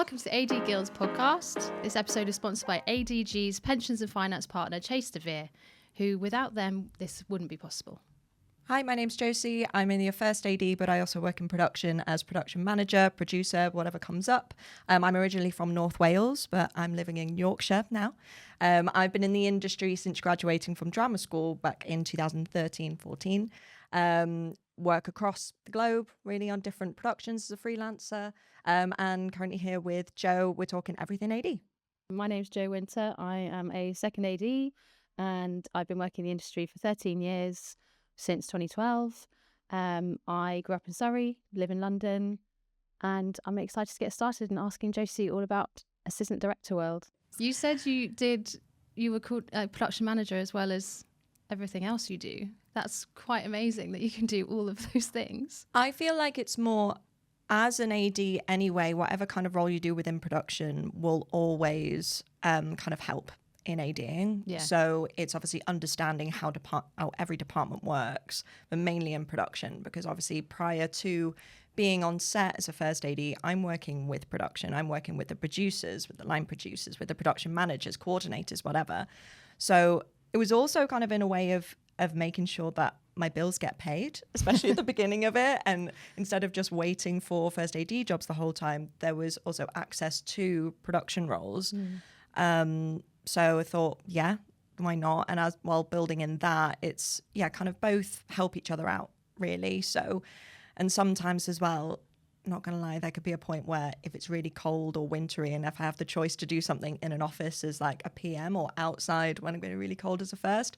Welcome to the AD Guild's podcast. This episode is sponsored by ADG's pensions and finance partner, Chase DeVere, who without them, this wouldn't be possible. Hi, my name's Josie. I'm in your first AD, but I also work in production as production manager, producer, whatever comes up. I'm originally from North Wales, but I'm living in Yorkshire now. I've been in the industry since graduating from drama school back in 2013-14. Work across the globe, really on different productions as a freelancer, and currently here with Joe. We're talking everything AD. My name's Jo Winter. I am a second AD, and I've been working in the industry for 13 years. Since 2012. I grew up in Surrey, live in London, and I'm excited to get started and asking Josie all about assistant director world. You said you were called production manager as well as everything else you do. That's quite amazing that you can do all of those things. I feel like it's more as an AD anyway, whatever kind of role you do within production will always kind of help in ADing. Yeah. So it's obviously understanding how every department works, but mainly in production, because obviously prior to being on set as a first AD, I'm working with production. I'm working with the producers, with the line producers, with the production managers, coordinators, whatever. So it was also kind of in a way of making sure that my bills get paid, especially at the beginning of it. And instead of just waiting for first AD jobs the whole time, there was also access to production roles. So I thought, yeah, why not? And as while building in that, it's, kind of both help each other out, really. So, and sometimes as well, not going to lie, there could be a point where if it's really cold or wintry and if I have the choice to do something in an office as like a PM or outside when I'm going to be really cold as a first,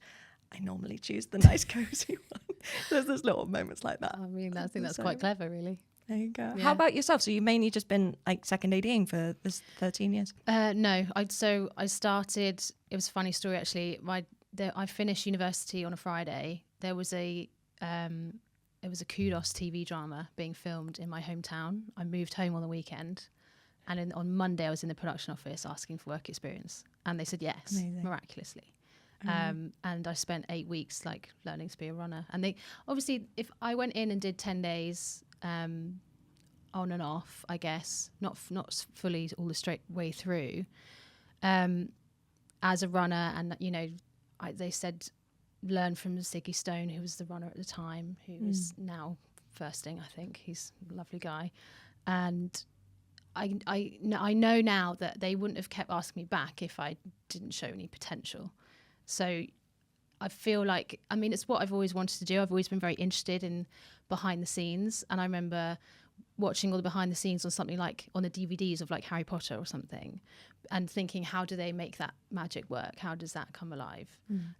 I normally choose the nice cozy one. There's little moments like that. I mean, I think that's quite clever, really. There you go. Yeah. How about yourself? So you've mainly just been like second ADing for this 13 years? No, I started, it was a funny story actually. I finished university on a Friday. There was it was a Kudos TV drama being filmed in my hometown. I moved home on the weekend, and on Monday I was in the production office asking for work experience, and they said yes. Amazing. Miraculously. And I spent 8 weeks like learning to be a runner. And they obviously, if I went in and did 10 days on and off, I guess not fully all the straight way through, as a runner, and they said learn from Ziggy Stone, who was the runner at the time, who is now firsting, I think. He's a lovely guy. And I know now that they wouldn't have kept asking me back if I didn't show any potential. So I feel like, I mean, it's what I've always wanted to do. I've always been very interested in behind the scenes. And I remember watching all the behind the scenes on something like on the DVDs of like Harry Potter or something, and thinking, how do they make that magic work? How does that come alive?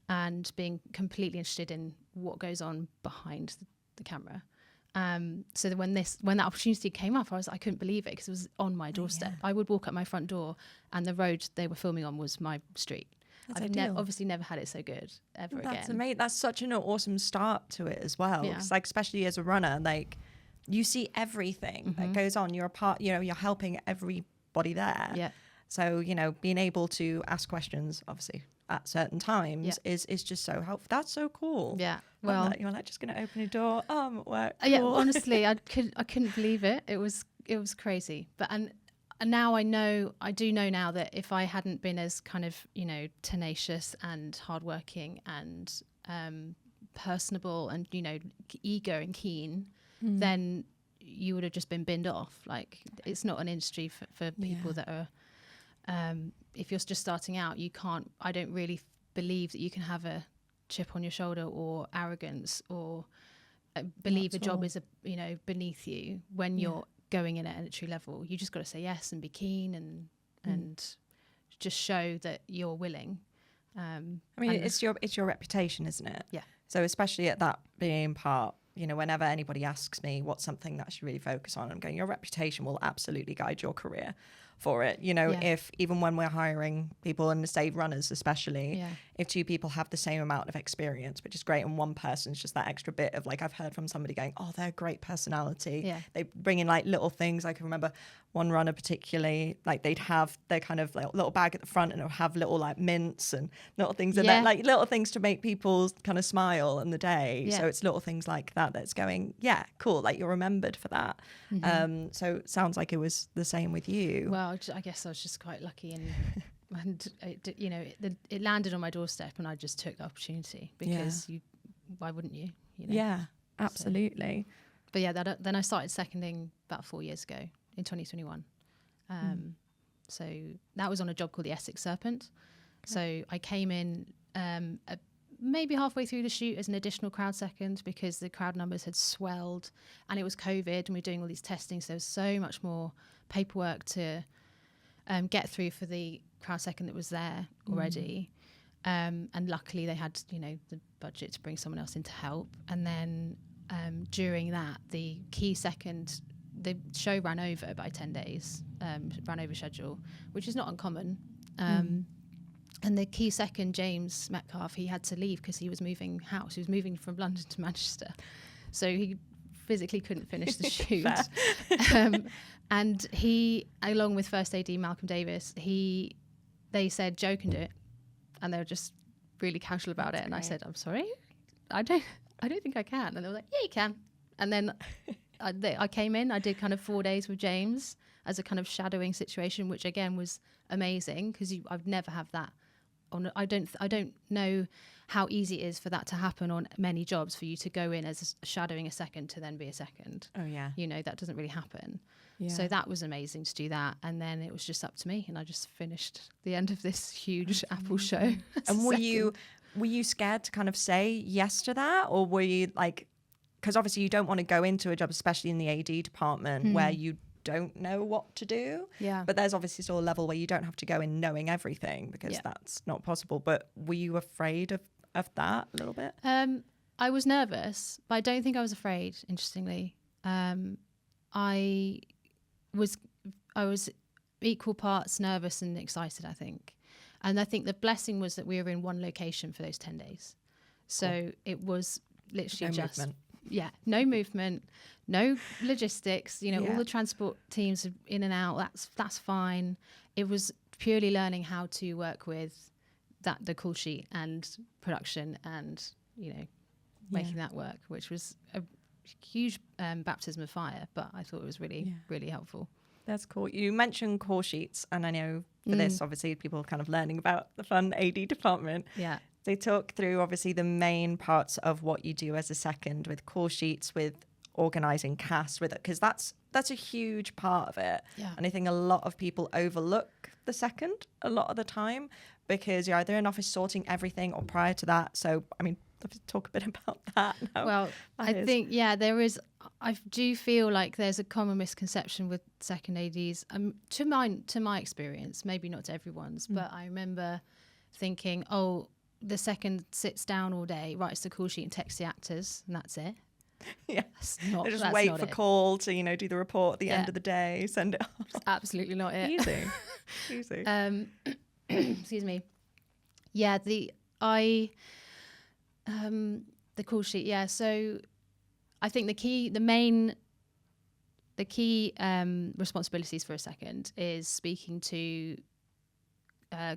And being completely interested in what goes on behind the camera. So that when that opportunity came up, I couldn't believe it because it was on my doorstep. I would walk up my front door and the road they were filming on was my street. I've obviously never had it so good ever again. That's amazing. That's such an awesome start to it as well. Yeah. Like, especially as a runner, like you see everything that goes on. You're a part, you're helping everybody there. Yeah. So, being able to ask questions, obviously, at certain times is just so helpful. That's so cool. Yeah. Well, you're like just going to open a door. I'm at work. Cool. Yeah. Honestly, I couldn't believe it. It was crazy. But and now I do know now that if I hadn't been as kind of, tenacious and hardworking and personable and, eager and keen, then you would have just been binned off. Like, it's not an industry for people that are, if you're just starting out, I don't really believe that you can have a chip on your shoulder or arrogance or believe a job is, beneath you when you're going in at entry level. You just got to say yes and be keen and just show that you're willing. I mean, it's your reputation, isn't it? Yeah. So especially at that being part, whenever anybody asks me what's something that I should really focus on, I'm going, your reputation will absolutely guide your career for it. If even when we're hiring people, and say runners especially, if two people have the same amount of experience, which is great, and one person's just that extra bit of like, I've heard from somebody going, oh, they're great personality. Yeah. They bring in like little things. I can remember one runner particularly, like they'd have their kind of like little bag at the front and it'll have little like mints and little things in there, like little things to make people kind of smile in the day. Yeah. So it's little things like that that's going, cool. Like you're remembered for that. So it sounds like it was the same with you. Well, Well, I guess I was just quite lucky, and it landed on my doorstep, and I just took the opportunity because why wouldn't you? Yeah, absolutely. So, but yeah, then I started seconding about 4 years ago in 2021. So that was on a job called the Essex Serpent. Okay. So I came in maybe halfway through the shoot as an additional crowd second because the crowd numbers had swelled and it was COVID and we were doing all these testings. So there was so much more paperwork to get through for the crowd second that was there already. And luckily they had, the budget to bring someone else in to help. And then during that, the key second, the show ran over by 10 days, ran over schedule, which is not uncommon. And the key second, James Metcalf, he had to leave because he was moving house. He was moving from London to Manchester. So he physically couldn't finish the shoot. And he, along with First AD Malcolm Davis, they said, Jo can do it. And they were just really casual about it. And I said, I'm sorry, I don't think I can. And they were like, yeah, you can. And then I came in, I did kind of 4 days with James as a kind of shadowing situation, which again was amazing because I've never had that. I don't know how easy it is for that to happen on many jobs, for you to go in as shadowing a second to then be a second. Oh yeah. That doesn't really happen. Yeah. So that was amazing to do that. And then it was just up to me and I just finished the end of this huge Apple show. And were you scared to kind of say yes to that? Or were you like, because obviously you don't want to go into a job, especially in the AD department where you don't know what to do. Yeah. But there's obviously still a level where you don't have to go in knowing everything because that's not possible. But were you afraid of that a little bit? I was nervous, but I don't think I was afraid, interestingly. I was equal parts nervous and excited, I think. And I think the blessing was that we were in one location for those 10 days. So it was literally no movement, no logistics, all the transport teams are in and out. That's fine. It was purely learning how to work with the call sheet and production and, making that work, which was a huge baptism of fire, but I thought it was really, really helpful. That's cool. You mentioned call sheets, and I know for this, obviously, people are kind of learning about the fun AD department. Yeah. They talk through, obviously, the main parts of what you do as a second with call sheets, with organising cast, with it, because that's a huge part of it. Yeah. And I think a lot of people overlook the second a lot of the time because you're either in office sorting everything or prior to that. So, I mean, let's talk a bit about that now. Well, I think, there is, I do feel like there's a common misconception with second ADs. To my experience, maybe not to everyone's, but I remember thinking, the second sits down all day, writes the call sheet and texts the actors, and that's it. Yeah. They just wait for call to, do the report at the end of the day, send it off. It's absolutely not it. Easy. Excuse me. Yeah, the call sheet. Yeah. So I think the key responsibilities for a second is speaking to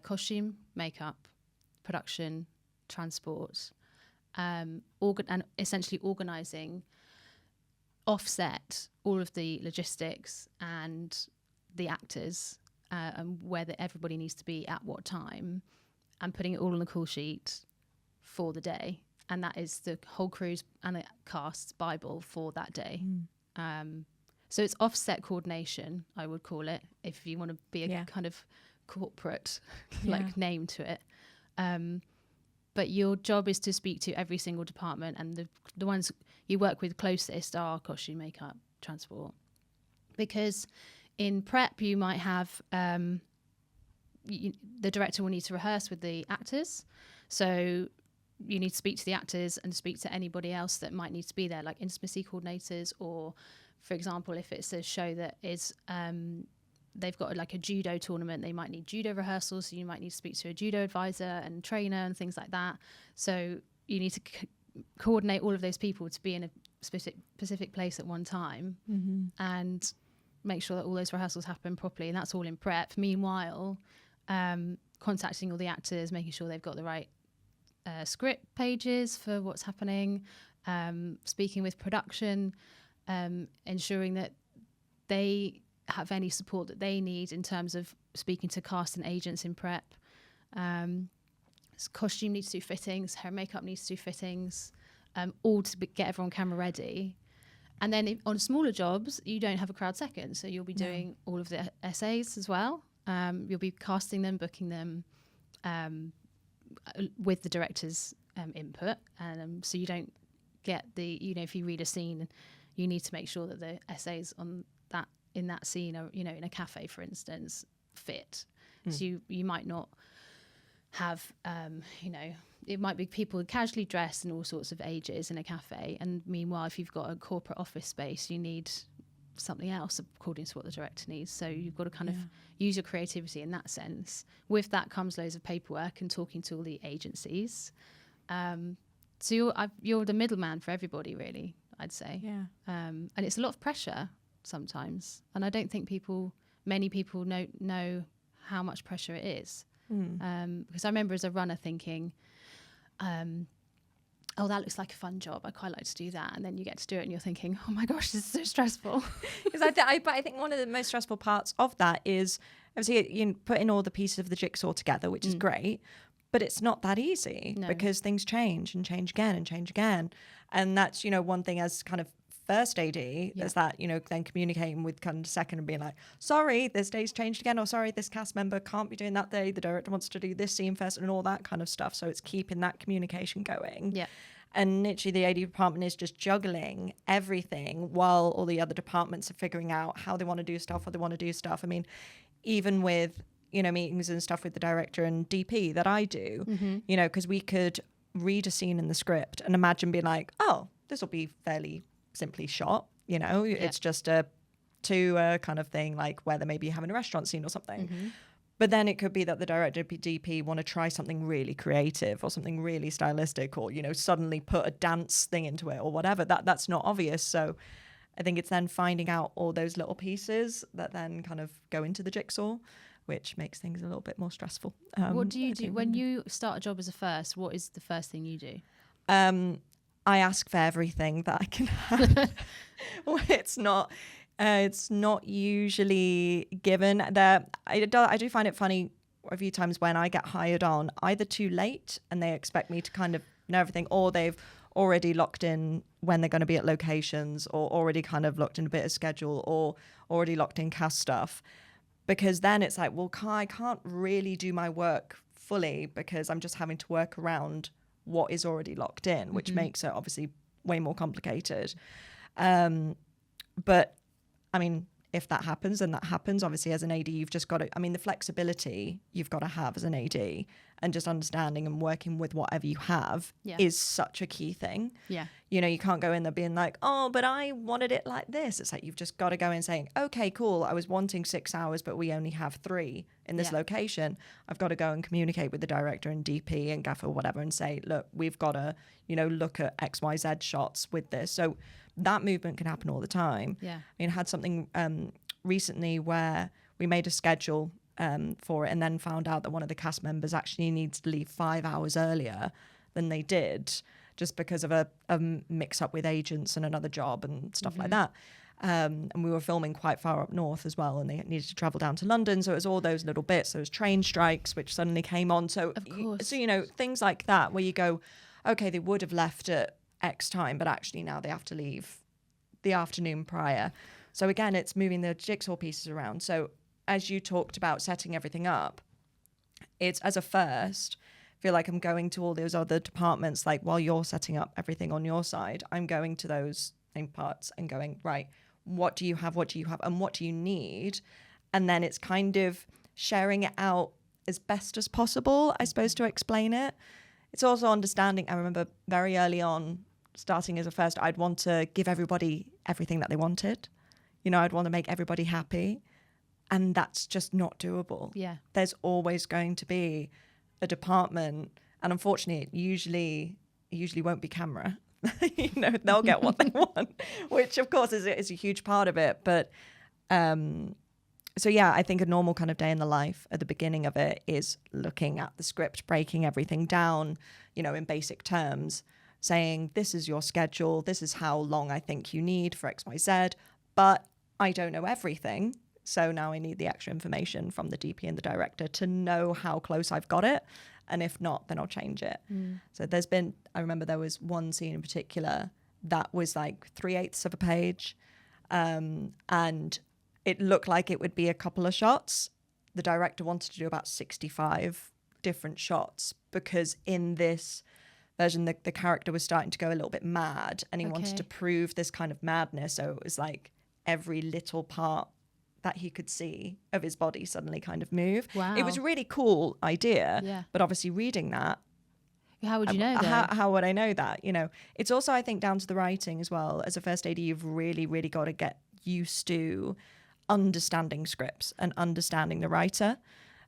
costume, makeup, production, transport, and essentially organising offset all of the logistics and the actors and where everybody needs to be at what time, and putting it all on the call sheet for the day. And that is the whole crew's and the cast's Bible for that day. So it's offset coordination, I would call it, if you want to be a kind of corporate name to it. But your job is to speak to every single department, and the ones you work with closest are costume, makeup, transport. Because in prep, you might have the director will need to rehearse with the actors. So you need to speak to the actors and speak to anybody else that might need to be there, like intimacy coordinators, or, for example, if it's a show that is they've got a judo tournament, they might need judo rehearsals, so you might need to speak to a judo advisor and trainer and things like that. So you need to coordinate all of those people to be in a specific place at one time, and make sure that all those rehearsals happen properly, and that's all in prep. Meanwhile, contacting all the actors, making sure they've got the right script pages for what's happening, speaking with production, ensuring that they have any support that they need in terms of speaking to cast and agents in prep. Costume needs to do fittings, hair and makeup needs to do fittings, all to get everyone camera ready. And then on smaller jobs, you don't have a crowd second, so you'll be doing all of the essays as well. You'll be casting them, booking them with the director's input. So you don't get if you read a scene, you need to make sure that the essays in that scene are, in a cafe, for instance, fit. So you might not have, it might be people casually dressed in all sorts of ages in a cafe. And meanwhile, if you've got a corporate office space, you need something else according to what the director needs. So you've got to kind of use your creativity in that sense. With that comes loads of paperwork and talking to all the agencies. So you're the middleman for everybody, really, I'd say. Yeah. And it's a lot of pressure sometimes. And I don't think many people know how much pressure it is. Because I remember as a runner thinking, oh, that looks like a fun job. I quite like to do that. And then you get to do it and you're thinking, oh my gosh, this is so stressful. Because I think one of the most stressful parts of that is obviously you putting all the pieces of the jigsaw together, which is great, but it's not that easy because things change and change again and change again. And that's, one thing as kind of first AD, there's that, then communicating with kind of second and being like, sorry, this day's changed again, or sorry, this cast member can't be doing that day. The director wants to do this scene first and all that kind of stuff. So it's keeping that communication going. Yeah. And literally the AD department is just juggling everything while all the other departments are figuring out how they want to do stuff, what they want to do stuff. I mean, even with, meetings and stuff with the director and DP that I do, because we could read a scene in the script and imagine being like, oh, this will be fairly simply shot, it's just a kind of thing, like where they may be having a restaurant scene or something. But then it could be that the director DP want to try something really creative or something really stylistic, or suddenly put a dance thing into it or whatever. That's not obvious. So I think it's then finding out all those little pieces that then kind of go into the jigsaw, which makes things a little bit more stressful. What do you do when you start a job as a first? What is the first thing you do? I ask for everything that I can have. It's not usually given. I do find it funny a few times when I get hired on either too late and they expect me to kind of know everything, or they've already locked in when they're going to be at locations, or already kind of locked in a bit of schedule, or already locked in cast stuff. Because then it's like, well, I can't really do my work fully because I'm just having to work around what is already locked in, which makes it obviously way more complicated. But I mean, if that happens, then that happens. Obviously, as an AD, you've just got to, the flexibility you've got to have as an AD, and just understanding and working with whatever you have is such a key thing. Yeah. You can't go in there being like, oh, but I wanted it like this. It's like, you've just got to go in saying, okay, cool, I was wanting 6 hours, but we only have 3 in this location. I've got to go and communicate with the director and DP and gaffer or whatever and say, look, we've got to, look at XYZ shots with this. So that movement can happen all the time. Yeah. I had something recently where we made a schedule for it, and then found out that one of the cast members actually needs to leave 5 hours earlier than they did, just because of a mix up with agents and another job and stuff like that. And we were filming quite far up north as well, and they needed to travel down to London. So it was all those little bits. There was train strikes, which suddenly came on. So, things like that where you go, okay, they would have left at X time, but actually now they have to leave the afternoon prior. So again, it's moving the jigsaw pieces around. So as you talked about setting everything up, it's as a first, feel like I'm going to all those other departments, like while you're setting up everything on your side, I'm going to those same parts and going, right, what do you have, and what do you need? And then it's kind of sharing it out as best as possible, I suppose, to explain it. It's also understanding, I remember very early on, starting as a first, I'd want to give everybody everything that they wanted. I'd want to make everybody happy. And that's just not doable. Yeah. There's always going to be a department, and unfortunately, it usually won't be camera. They'll get what they want, which of course is a huge part of it. But so yeah, I think a normal kind of day in the life at the beginning of it is looking at the script, breaking everything down, in basic terms, saying, this is your schedule, this is how long I think you need for XYZ, but I don't know everything. So now I need the extra information from the DP and the director to know how close I've got it. And if not, then I'll change it. So I remember there was one scene in particular that was like 3/8 of a page. And it looked like it would be a couple of shots. The director wanted to do about 65 different shots because in this version, the character was starting to go a little bit mad and he wanted to prove this kind of madness. So it was like every little part that he could see of his body suddenly kind of move. Wow. It was a really cool idea, but obviously reading that, how would you know that? How would I know that? You know, it's also, I think, down to the writing as well. As a first AD, you've really, really got to get used to understanding scripts and understanding the writer,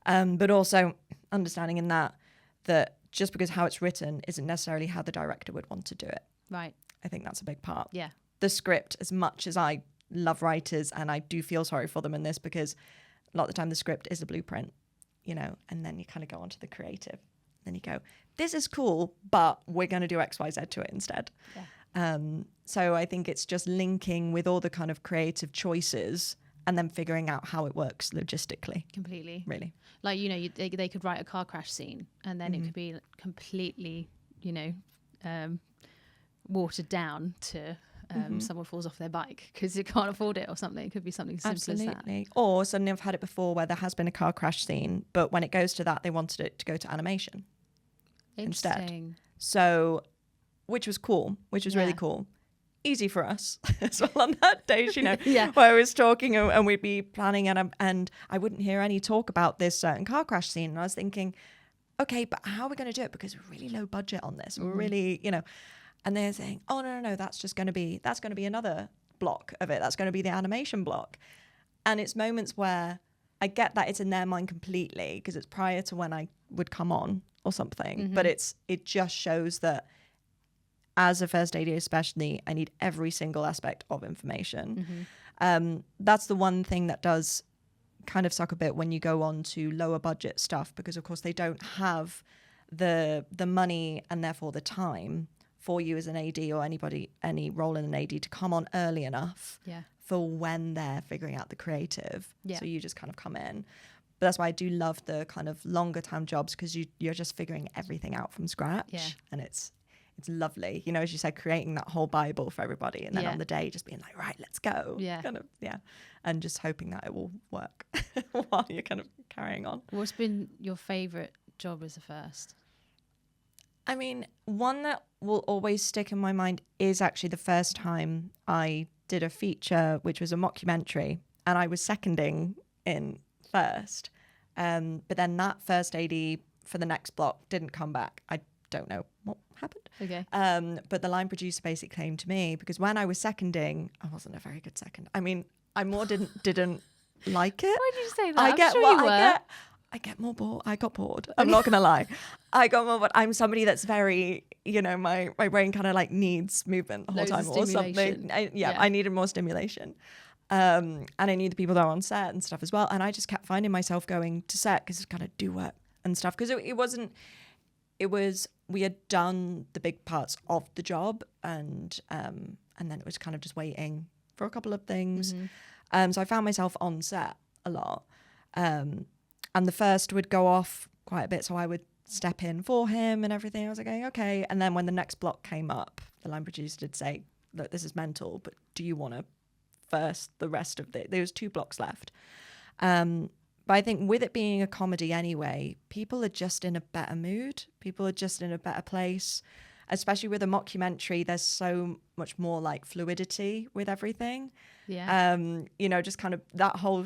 but also understanding in that just because how it's written isn't necessarily how the director would want to do it. Right. I think that's a big part. Yeah. The script, as much as I love writers and I do feel sorry for them in this, because a lot of the time the script is a blueprint, you know, and then you kind of go on to the creative. Then you go, this is cool, but we're going to do X, Y, Z to it instead. Yeah. So I think it's just linking with all the kind of creative choices and then figuring out how it works logistically. Completely. Really. Like, you know, they could write a car crash scene and then it could be completely, you know, watered down to someone falls off their bike because they can't afford it or something. It could be something simple as that. Or suddenly I've had it before where there has been a car crash scene, but when it goes to that, they wanted it to go to animation instead. So, which was cool, which was really cool. Easy for us as well on that day, you know, where I was talking and we'd be planning and I wouldn't hear any talk about this certain car crash scene. And I was thinking, okay, but how are we going to do it? Because we're really low budget on this. We're really, you know, and they're saying, oh, no, that's going to be another block of it. That's going to be the animation block. And it's moments where I get that it's in their mind completely because it's prior to when I would come on or something. But it just shows that as a first AD especially, I need every single aspect of information. That's the one thing that does kind of suck a bit when you go on to lower budget stuff, because of course they don't have the money and therefore the time for you as an AD or any role in an AD to come on early enough for when they're figuring out the creative. So you just kind of come in. But that's why I do love the kind of longer time jobs, because you're just figuring everything out from scratch. And it's lovely, you know, as you said, creating that whole Bible for everybody, and then on the day just being like, right, let's go. And just hoping that it will work while you're kind of carrying on. What's been your favorite job as a first? I mean, one that will always stick in my mind is actually the first time I did a feature, which was a mockumentary, and I was seconding in first. But then that first AD for the next block didn't come back. I don't know what happened. Okay. But the line producer basically came to me because when I was seconding, I wasn't a very good second. I mean, I more didn't like it. Why did you say that? I get more bored. I got bored. I'm not going to lie. I got more bored. I'm somebody that's very, you know, my brain kind of like needs movement the whole time or something. I needed more stimulation. And I knew the people that were on set and stuff as well. And I just kept finding myself going to set because it's kind of do work and stuff. Because we had done the big parts of the job and then it was kind of just waiting for a couple of things. So I found myself on set a lot. And the first would go off quite a bit, so I would step in for him and everything. I was like, okay. And then when the next block came up, the line producer did say, look, this is mental, but do you want to first the rest of it? There was 2 blocks left. But I think with it being a comedy anyway, people are just in a better mood. People are just in a better place. Especially with a mockumentary, there's so much more like fluidity with everything. You know, just kind of that whole,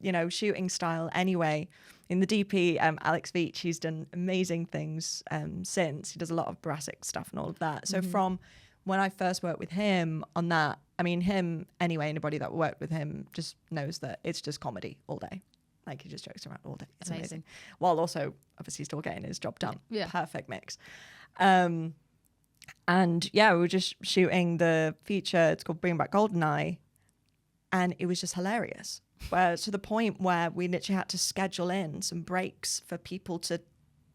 you know, shooting style anyway. In the DP, Alex Veach, he's done amazing things since. He does a lot of Brassic stuff and all of that. So from when I first worked with him on that, I mean, him anyway, anybody that worked with him just knows that it's just comedy all day. Like he just jokes around all day. It's amazing. While also obviously still getting his job done. Perfect mix. And we were just shooting the feature. It's called Bring Back Goldeneye. And it was just hilarious. Where to the point where we literally had to schedule in some breaks for people to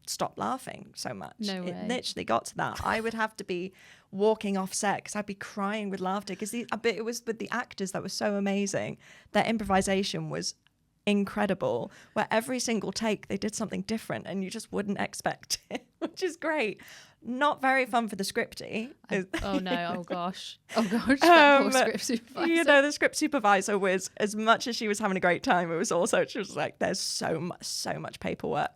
stop laughing so much. No way. It literally got to that. I would have to be walking off set because I'd be crying with laughter because it was with the actors that was so amazing. Their improvisation was incredible, where every single take they did something different and you just wouldn't expect it, which is great. Not very fun for the scripty. Oh gosh, that poor script supervisor. You know, the script supervisor was, as much as she was having a great time, it was also, she was like, there's so much paperwork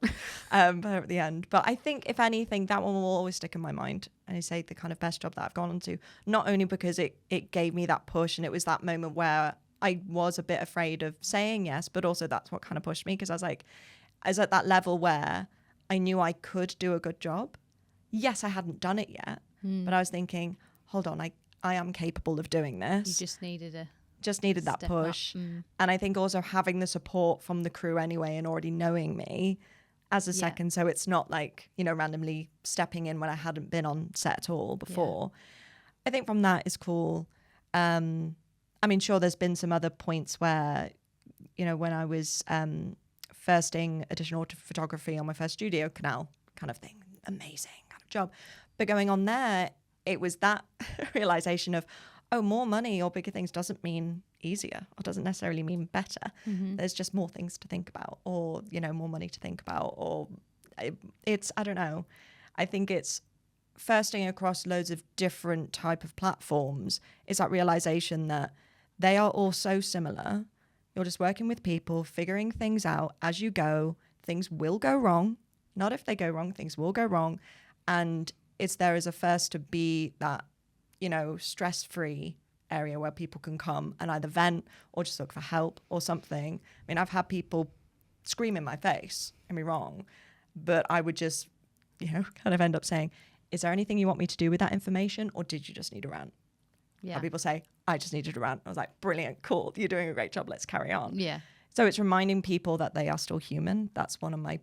at the end. But I think, if anything, that one will always stick in my mind. And I say the kind of best job that I've gone on to, not only because it gave me that push and it was that moment where I was a bit afraid of saying yes, but also that's what kind of pushed me, because I was at that level where I knew I could do a good job. Yes, I hadn't done it yet, but I was thinking, hold on, I am capable of doing this. You just needed that push. And I think also having the support from the crew anyway and already knowing me as a second, so it's not like, you know, randomly stepping in when I hadn't been on set at all before. I think from that is cool. I mean, sure, there's been some other points where, you know, when I was firsting additional photography on my first studio canal kind of thing, amazing kind of job. But going on there, it was that realization of, oh, more money or bigger things doesn't mean easier or doesn't necessarily mean better. There's just more things to think about, or, you know, more money to think about, or it's, I don't know. I think it's firsting across loads of different type of platforms is that realization that they are all so similar. You're just working with people, figuring things out as you go. Things will go wrong. Not if they go wrong, things will go wrong. And it's there as a first to be that, you know, stress-free area where people can come and either vent or just look for help or something. I mean, I've had people scream in my face, don't get me wrong, but I would just, you know, kind of end up saying, is there anything you want me to do with that information, or did you just need a rant? Yeah. People say, I just needed a rant. I was like, brilliant, cool, you're doing a great job, let's carry on. Yeah. So it's reminding people that they are still human. That's one of my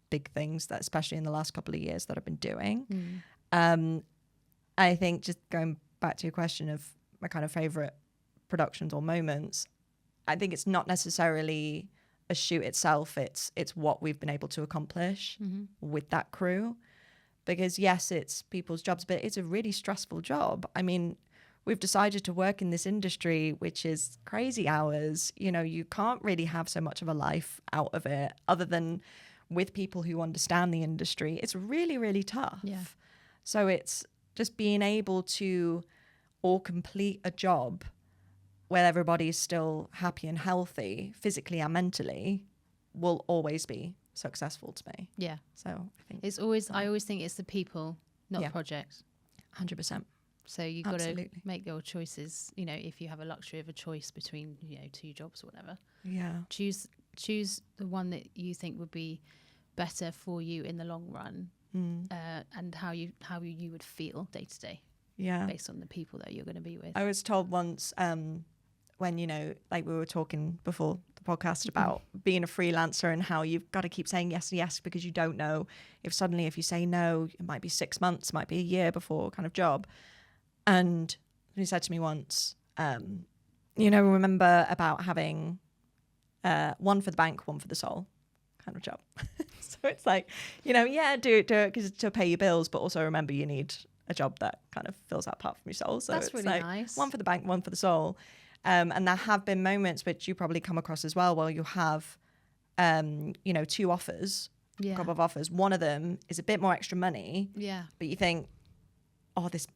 big things that, especially in the last couple of years, that I've been doing. I think, just going back to your question of my kind of favorite productions or moments, I think it's not necessarily a shoot itself. It's what we've been able to accomplish with that crew. Because yes, it's people's jobs, but it's a really stressful job. I mean, we've decided to work in this industry, which is crazy hours. You know, you can't really have so much of a life out of it other than with people who understand the industry. It's really, really tough. Yeah. So it's just being able to all complete a job where everybody's still happy and healthy, physically and mentally, will always be successful to me. Yeah. So I think it's always, I always think it's the people, not the project. 100%. So you've got to make your choices, you know, if you have a luxury of a choice between, you know, two jobs or whatever. Yeah. Choose the one that you think would be better for you in the long run, and how you would feel day to day. Yeah. Based on the people that you're going to be with. I was told once, when, you know, like we were talking before the podcast about being a freelancer and how you've got to keep saying yes, yes, because you don't know if you say no, it might be 6 months, might be a year before kind of job. And he said to me once, you know, remember about having one for the bank, one for the soul kind of job. So it's like, you know, yeah, do it because to pay your bills, but also remember you need a job that kind of fills that part from your soul. So that's it's really like nice. One for the bank, one for the soul. And there have been moments which you probably come across as well, where you have, you know, two offers, a couple of offers. One of them is a bit more extra money. Yeah. But you think, oh, this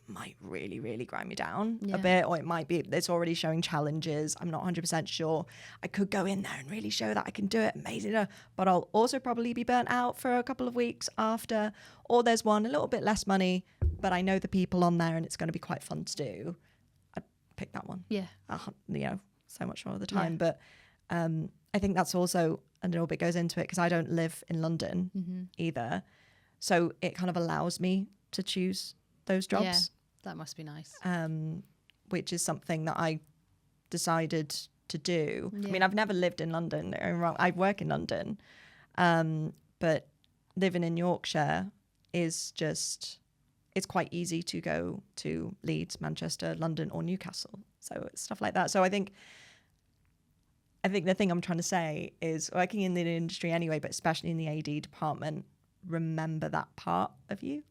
might really, really grind me down a bit, or it might be, it's already showing challenges. I'm not 100% sure. I could go in there and really show that I can do it amazing, but I'll also probably be burnt out for a couple of weeks after. Or there's one a little bit less money, but I know the people on there and it's going to be quite fun to do. I'd pick that one. Yeah. You know, so much more of the time. Yeah. But I think that's also a little bit goes into it because I don't live in London either. So it kind of allows me to choose those jobs. Yeah, that must be nice. Which is something that I decided to do. Yeah. I mean, I've never lived in London. I work in London, but living in Yorkshire is just, it's quite easy to go to Leeds, Manchester, London, or Newcastle. So it's stuff like that. So I think the thing I'm trying to say is, working in the industry anyway, but especially in the AD department, remember that part of you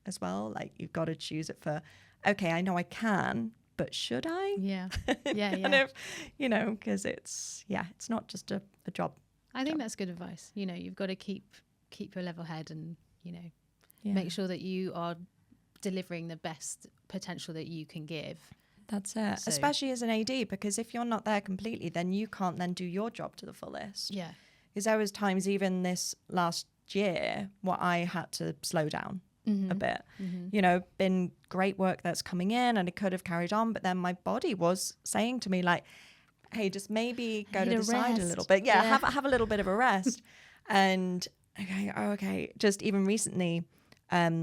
as well. Like you've got to choose it for, okay, I know I can, but should I? Yeah. Yeah. Kind of, because it's not just a job. I think that's good advice. You've got to keep a level head and, make sure that you are delivering the best potential that you can give. That's it. So, especially as an AD, because if you're not there completely, then you can't then do your job to the fullest. Yeah. Because there was times even this last year where I had to slow down a bit. Been great work that's coming in and it could have carried on, but then my body was saying to me like, hey, just maybe go to the side a little bit. Yeah. Have a little bit of a rest. And okay. Just even recently,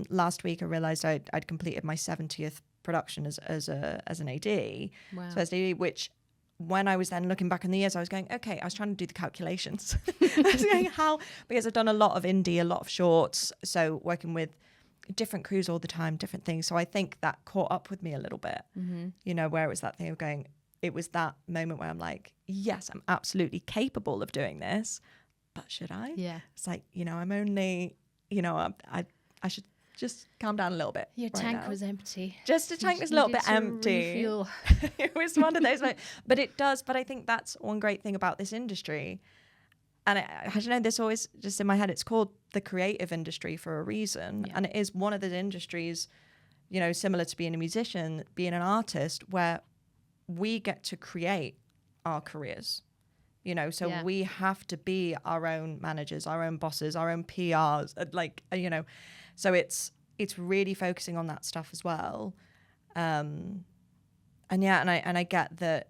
last week I realized I'd completed my 70th production as an AD. Wow. So as AD, which when I was then looking back in the years, I was going, okay, I was trying to do the calculations. I was going, how? Because I've done a lot of indie, a lot of shorts. So working with different crews all the time, different things. So I think that caught up with me a little bit, where it was that thing of going, it was that moment where I'm like, yes, I'm absolutely capable of doing this, but should I? Yeah. It's like, I'm only, I should just calm down a little bit. Your right tank now. was empty. Just the tank was a little bit empty. Refuel. It was one of those, but it does. But I think that's one great thing about this industry. And I don't know, this always just in my head, it's called the creative industry for a reason. Yeah. And it is one of the industries, similar to being a musician, being an artist, where we get to create our careers. So we have to be our own managers, our own bosses, our own PRs, so it's really focusing on that stuff as well. And I get that,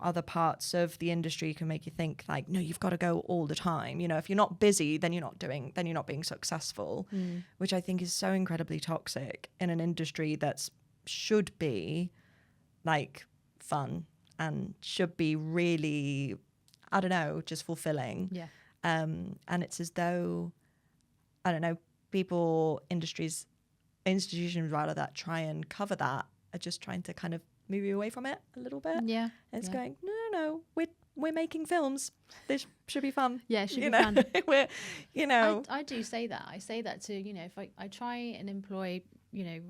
other parts of the industry can make you think like, no, you've got to go all the time. If you're not busy, then you're not being successful, which I think is so incredibly toxic in an industry that should be like fun and should be really, I don't know, just fulfilling. Yeah. And it's as though, I don't know, institutions rather, that try and cover that are just trying to kind of move you away from it a little bit. Yeah. It's going, no, we're making films. This should be fun. Yeah, it should be fun. We're, I do say that. I say that to, if I try and employ,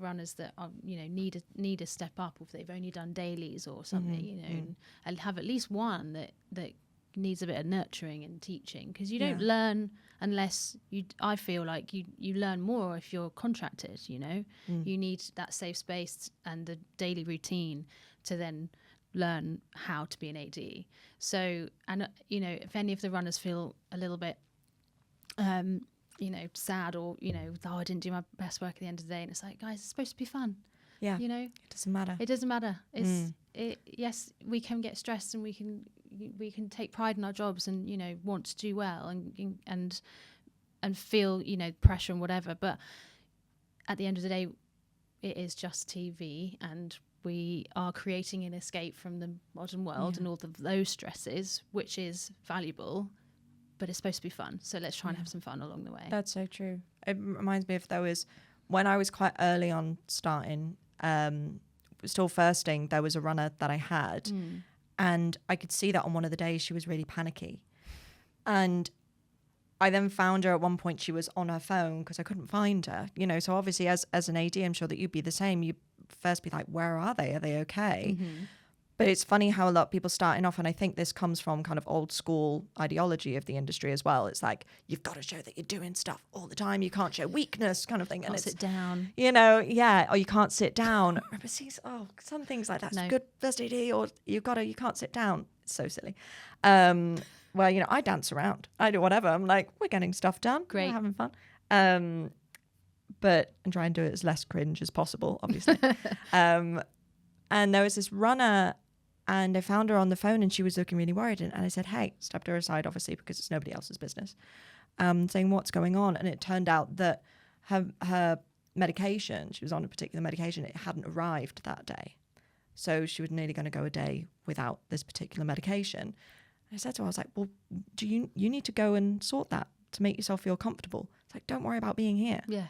runners that are, need a step up, or if they've only done dailies or something, and have at least one that needs a bit of nurturing and teaching, because you don't learn unless I feel like you learn more if you're contracted. You need that safe space and the daily routine to then learn how to be an AD. So, and if any of the runners feel a little bit sad, or I didn't do my best work at the end of the day, and it's like, guys, it's supposed to be fun. Yeah. It doesn't matter. It doesn't matter. Yes, we can get stressed, and we can take pride in our jobs, and want to do well, and feel pressure and whatever. But at the end of the day, it is just TV, and we are creating an escape from the modern world and all of those stresses, which is valuable. But it's supposed to be fun, so let's try and have some fun along the way. That's so true. It reminds me of when I was quite early on starting, still firsting, there was a runner that I had, and I could see that on one of the days she was really panicky. And I then found her at one point, she was on her phone because I couldn't find her. So obviously as an AD, I'm sure that you'd be the same. You first be like, where are they? Are they okay? But it's funny how a lot of people starting off, and I think this comes from kind of old school ideology of the industry as well. It's like, you've got to show that you're doing stuff all the time. You can't show weakness, kind of thing. Can't sit down. Or you can't sit down. But see, some things like that's good first AD, or you can't sit down. It's so silly. Well, I dance around. I do whatever. I'm like, we're getting stuff done. Great. We're having fun. But and try and do it as less cringe as possible, obviously. And there was this runner, and I found her on the phone, and she was looking really worried. And I said, hey, stepped her aside, obviously, because it's nobody else's business, saying, what's going on? And it turned out that her medication, she was on a particular medication, it hadn't arrived that day. So she was nearly going to go a day without this particular medication. And I said to her, I was like, well, you need to go and sort that to make yourself feel comfortable. It's like, don't worry about being here. Yeah.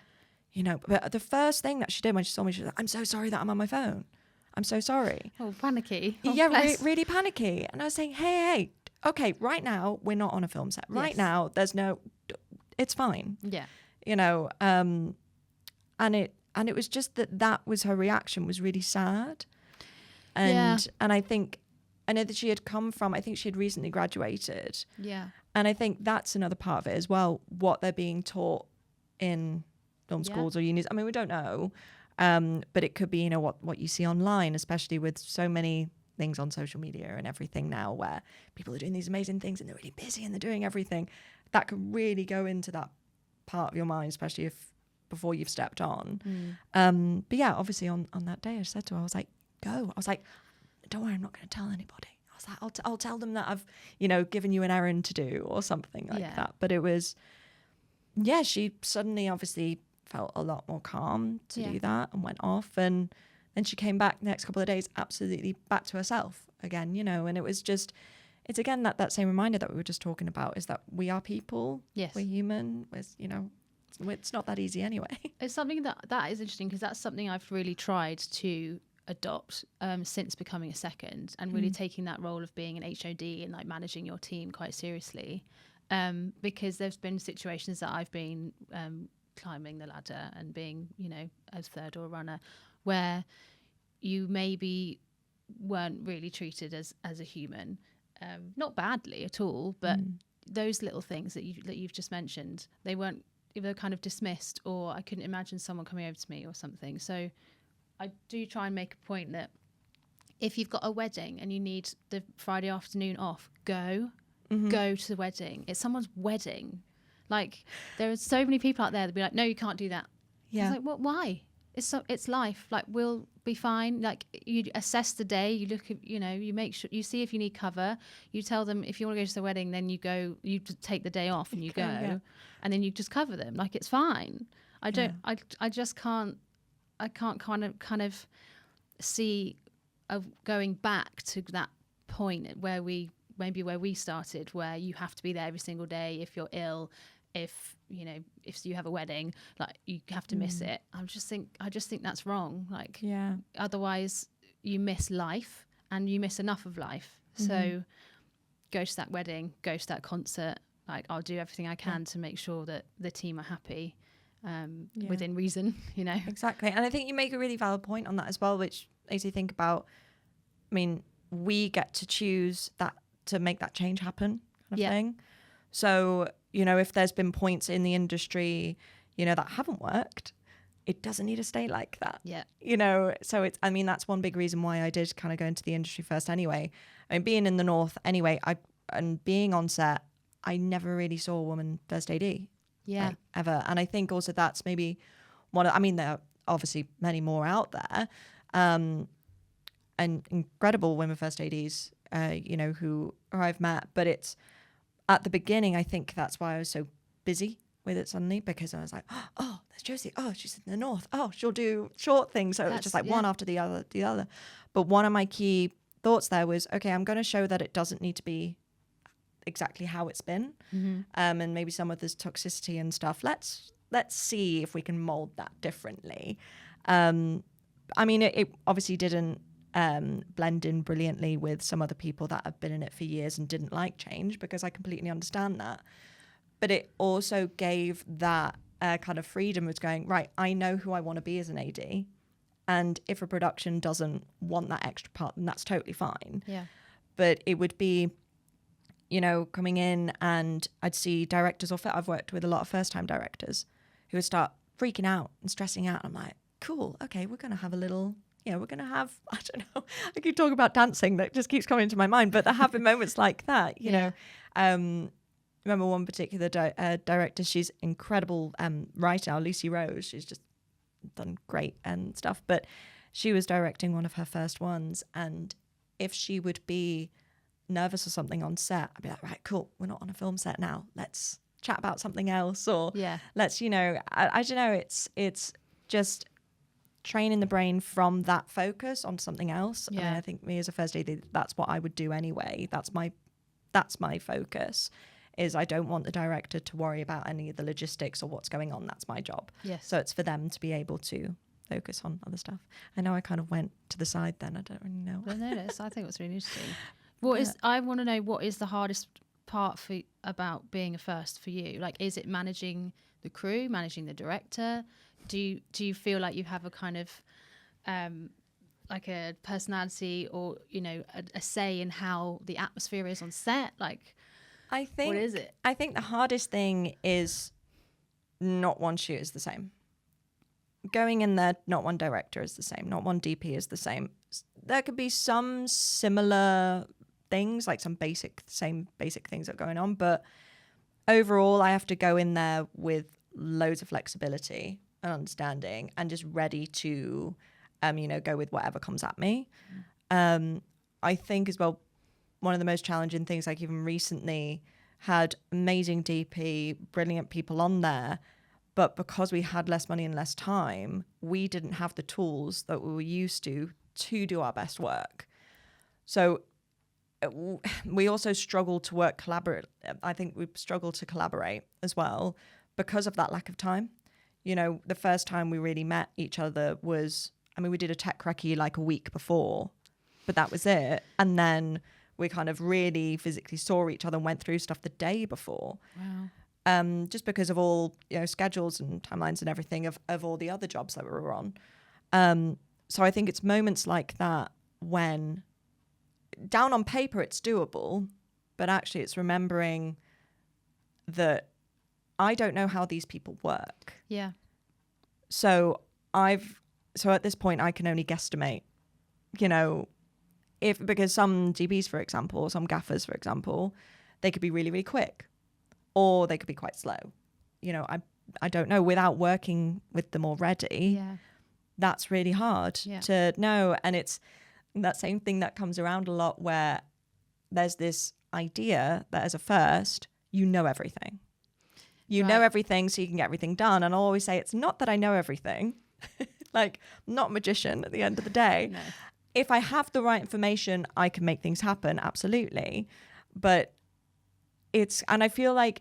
But the first thing that she did when she saw me, she was like, I'm so sorry that I'm on my phone. I'm so sorry. Oh, panicky. Oh, yeah, really panicky. And I was saying, hey, okay, right now, we're not on a film set. Right now, it's fine. Yeah. you know, and it was just that was her reaction, was really sad. And I know that she had come from, I think she had recently graduated. Yeah. And I think that's another part of it as well, what they're being taught in film schools or unis. I mean, we don't know. But it could be, you know, what you see online, especially with so many things on social media and everything now, where people are doing these amazing things and they're really busy and they're doing everything. That could really go into that part of your mind, especially if before you've stepped on. But yeah, obviously on that day I said to her, I was like, go. I was like, don't worry, I'm not going to tell anybody. I was like, I'll tell them that I've, you know, given you an errand to do or something like that. But it was, yeah, she suddenly obviously felt a lot more calm to do that and went off. And then she came back the next couple of days, absolutely back to herself again, you know. And it was just, it's again that same reminder that we were just talking about, is that we are people. Yes. We're human. You know, it's not that easy anyway. It's something that is interesting, because that's something I've really tried to adopt since becoming a second, and really taking that role of being an HOD and like managing your team quite seriously, because there's been situations that I've been climbing the ladder and being, you know, as third or runner, where you maybe weren't really treated as a human, not badly at all, but those little things that you've just mentioned, they were kind of dismissed, or I couldn't imagine someone coming over to me or something. So I do try and make a point that if you've got a wedding and you need the Friday afternoon off, go to the wedding. It's someone's wedding. Like, there are so many people out there that be like, no, you can't do that. Yeah. It's like, what? Why? It's life. Like, we'll be fine. Like, you assess the day. You look at, you know, you make sure, you see if you need cover. You tell them if you want to go to the wedding, then you go. You take the day off and you go, and then you just cover them. Like, it's fine. I don't. Yeah. I just can't. I can't kind of see going back to that point where we started, where you have to be there every single day. If you're ill, if you have a wedding, like, you have to miss it. I just think that's wrong. Like, otherwise you miss life, and you miss enough of life. So go to that wedding, go to that concert. Like, I'll do everything I can to make sure that the team are happy. Within reason, you know. Exactly. And I think you make a really valid point on that as well, which makes you think about, I mean, we get to choose that, to make that change happen, kind of thing. So, you know, if there's been points in the industry, you know, that haven't worked, it doesn't need to stay like that. Yeah. You know, so it's, I mean, that's one big reason why I did kind of go into the industry first anyway. I mean, being in the North anyway, and being on set, I never really saw a woman first AD. Like, ever. And I think also that's maybe one of, I mean, there are obviously many more out there, and incredible women first ADs, you know, who I've met. But it's, at the beginning, I think that's why I was so busy with it suddenly, because I was like, oh, there's Josie. Oh, she's in the North. Oh, she'll do short things. So it's just like one after the other. But one of my key thoughts there was, okay, I'm going to show that it doesn't need to be exactly how it's been, and maybe some of this toxicity and stuff, let's see if we can mold that differently. I mean, it obviously didn't blend in brilliantly with some other people that have been in it for years and didn't like change, because I completely understand that. But it also gave that kind of freedom of going, right, I know who I want to be as an AD, and if a production doesn't want that extra part, then that's totally fine. But it would be, you know, coming in, and I'd see directors, or I've worked with a lot of first-time directors who would start freaking out and stressing out. I'm like, cool, okay, we're going to have a little, you know, we're going to have, I don't know, I keep talking about dancing, that just keeps coming to my mind, but there have been moments like that, you know. Remember one particular director, she's incredible writer, Lucy Rose, she's just done great and stuff, but she was directing one of her first ones, and if she would be nervous or something on set, I'd be like, right, cool, we're not on a film set now, let's chat about something else, or let's, you know, I don't know, it's just training the brain from that focus on something else. I mean, I think me as a first AD, that's what I would do anyway. That's my focus, is I don't want the director to worry about any of the logistics or what's going on. That's my job. So it's for them to be able to focus on other stuff. I know I kind of went to the side then. I don't really know. Well, no, I think it's really interesting. I want to know, what is the hardest part about being a first for you? Like, is it managing the crew, managing the director? Do you feel like you have a kind of like a personality, or a say in how the atmosphere is on set? Like, what is it? I think the hardest thing is not one shoot is the same. Going in there, not one director is the same, not one DP is the same. There could be some similar things, like some basic things that are going on, but overall I have to go in there with loads of flexibility and understanding and just ready to go with whatever comes at me. I think as well, one of the most challenging things, like even recently had amazing DP, brilliant people on there, but because we had less money and less time, we didn't have the tools that we were used to do our best work. So we also struggled to work collaborate. I think we struggled to collaborate as well because of that lack of time. The first time we really met each other was, we did a tech recce like a week before, but that was it. And then we kind of really physically saw each other and went through stuff the day before. Wow. Just because of all, schedules and timelines and everything of all the other jobs that we were on. So I think it's moments like that when down on paper it's doable, but actually it's remembering that I don't know how these people work. Yeah. So at this point I can only guesstimate, because some DBs, for example, or some gaffers, for example, they could be really, really quick, or they could be quite slow. I don't know, without working with them already. Yeah. That's really hard to know. And it's that same thing that comes around a lot where there's this idea that as a first, you know everything. You know everything, so you can get everything done. And I'll always say, it's not that I know everything. Like, I'm not a magician at the end of the day. No. If I have the right information, I can make things happen, absolutely. But and I feel like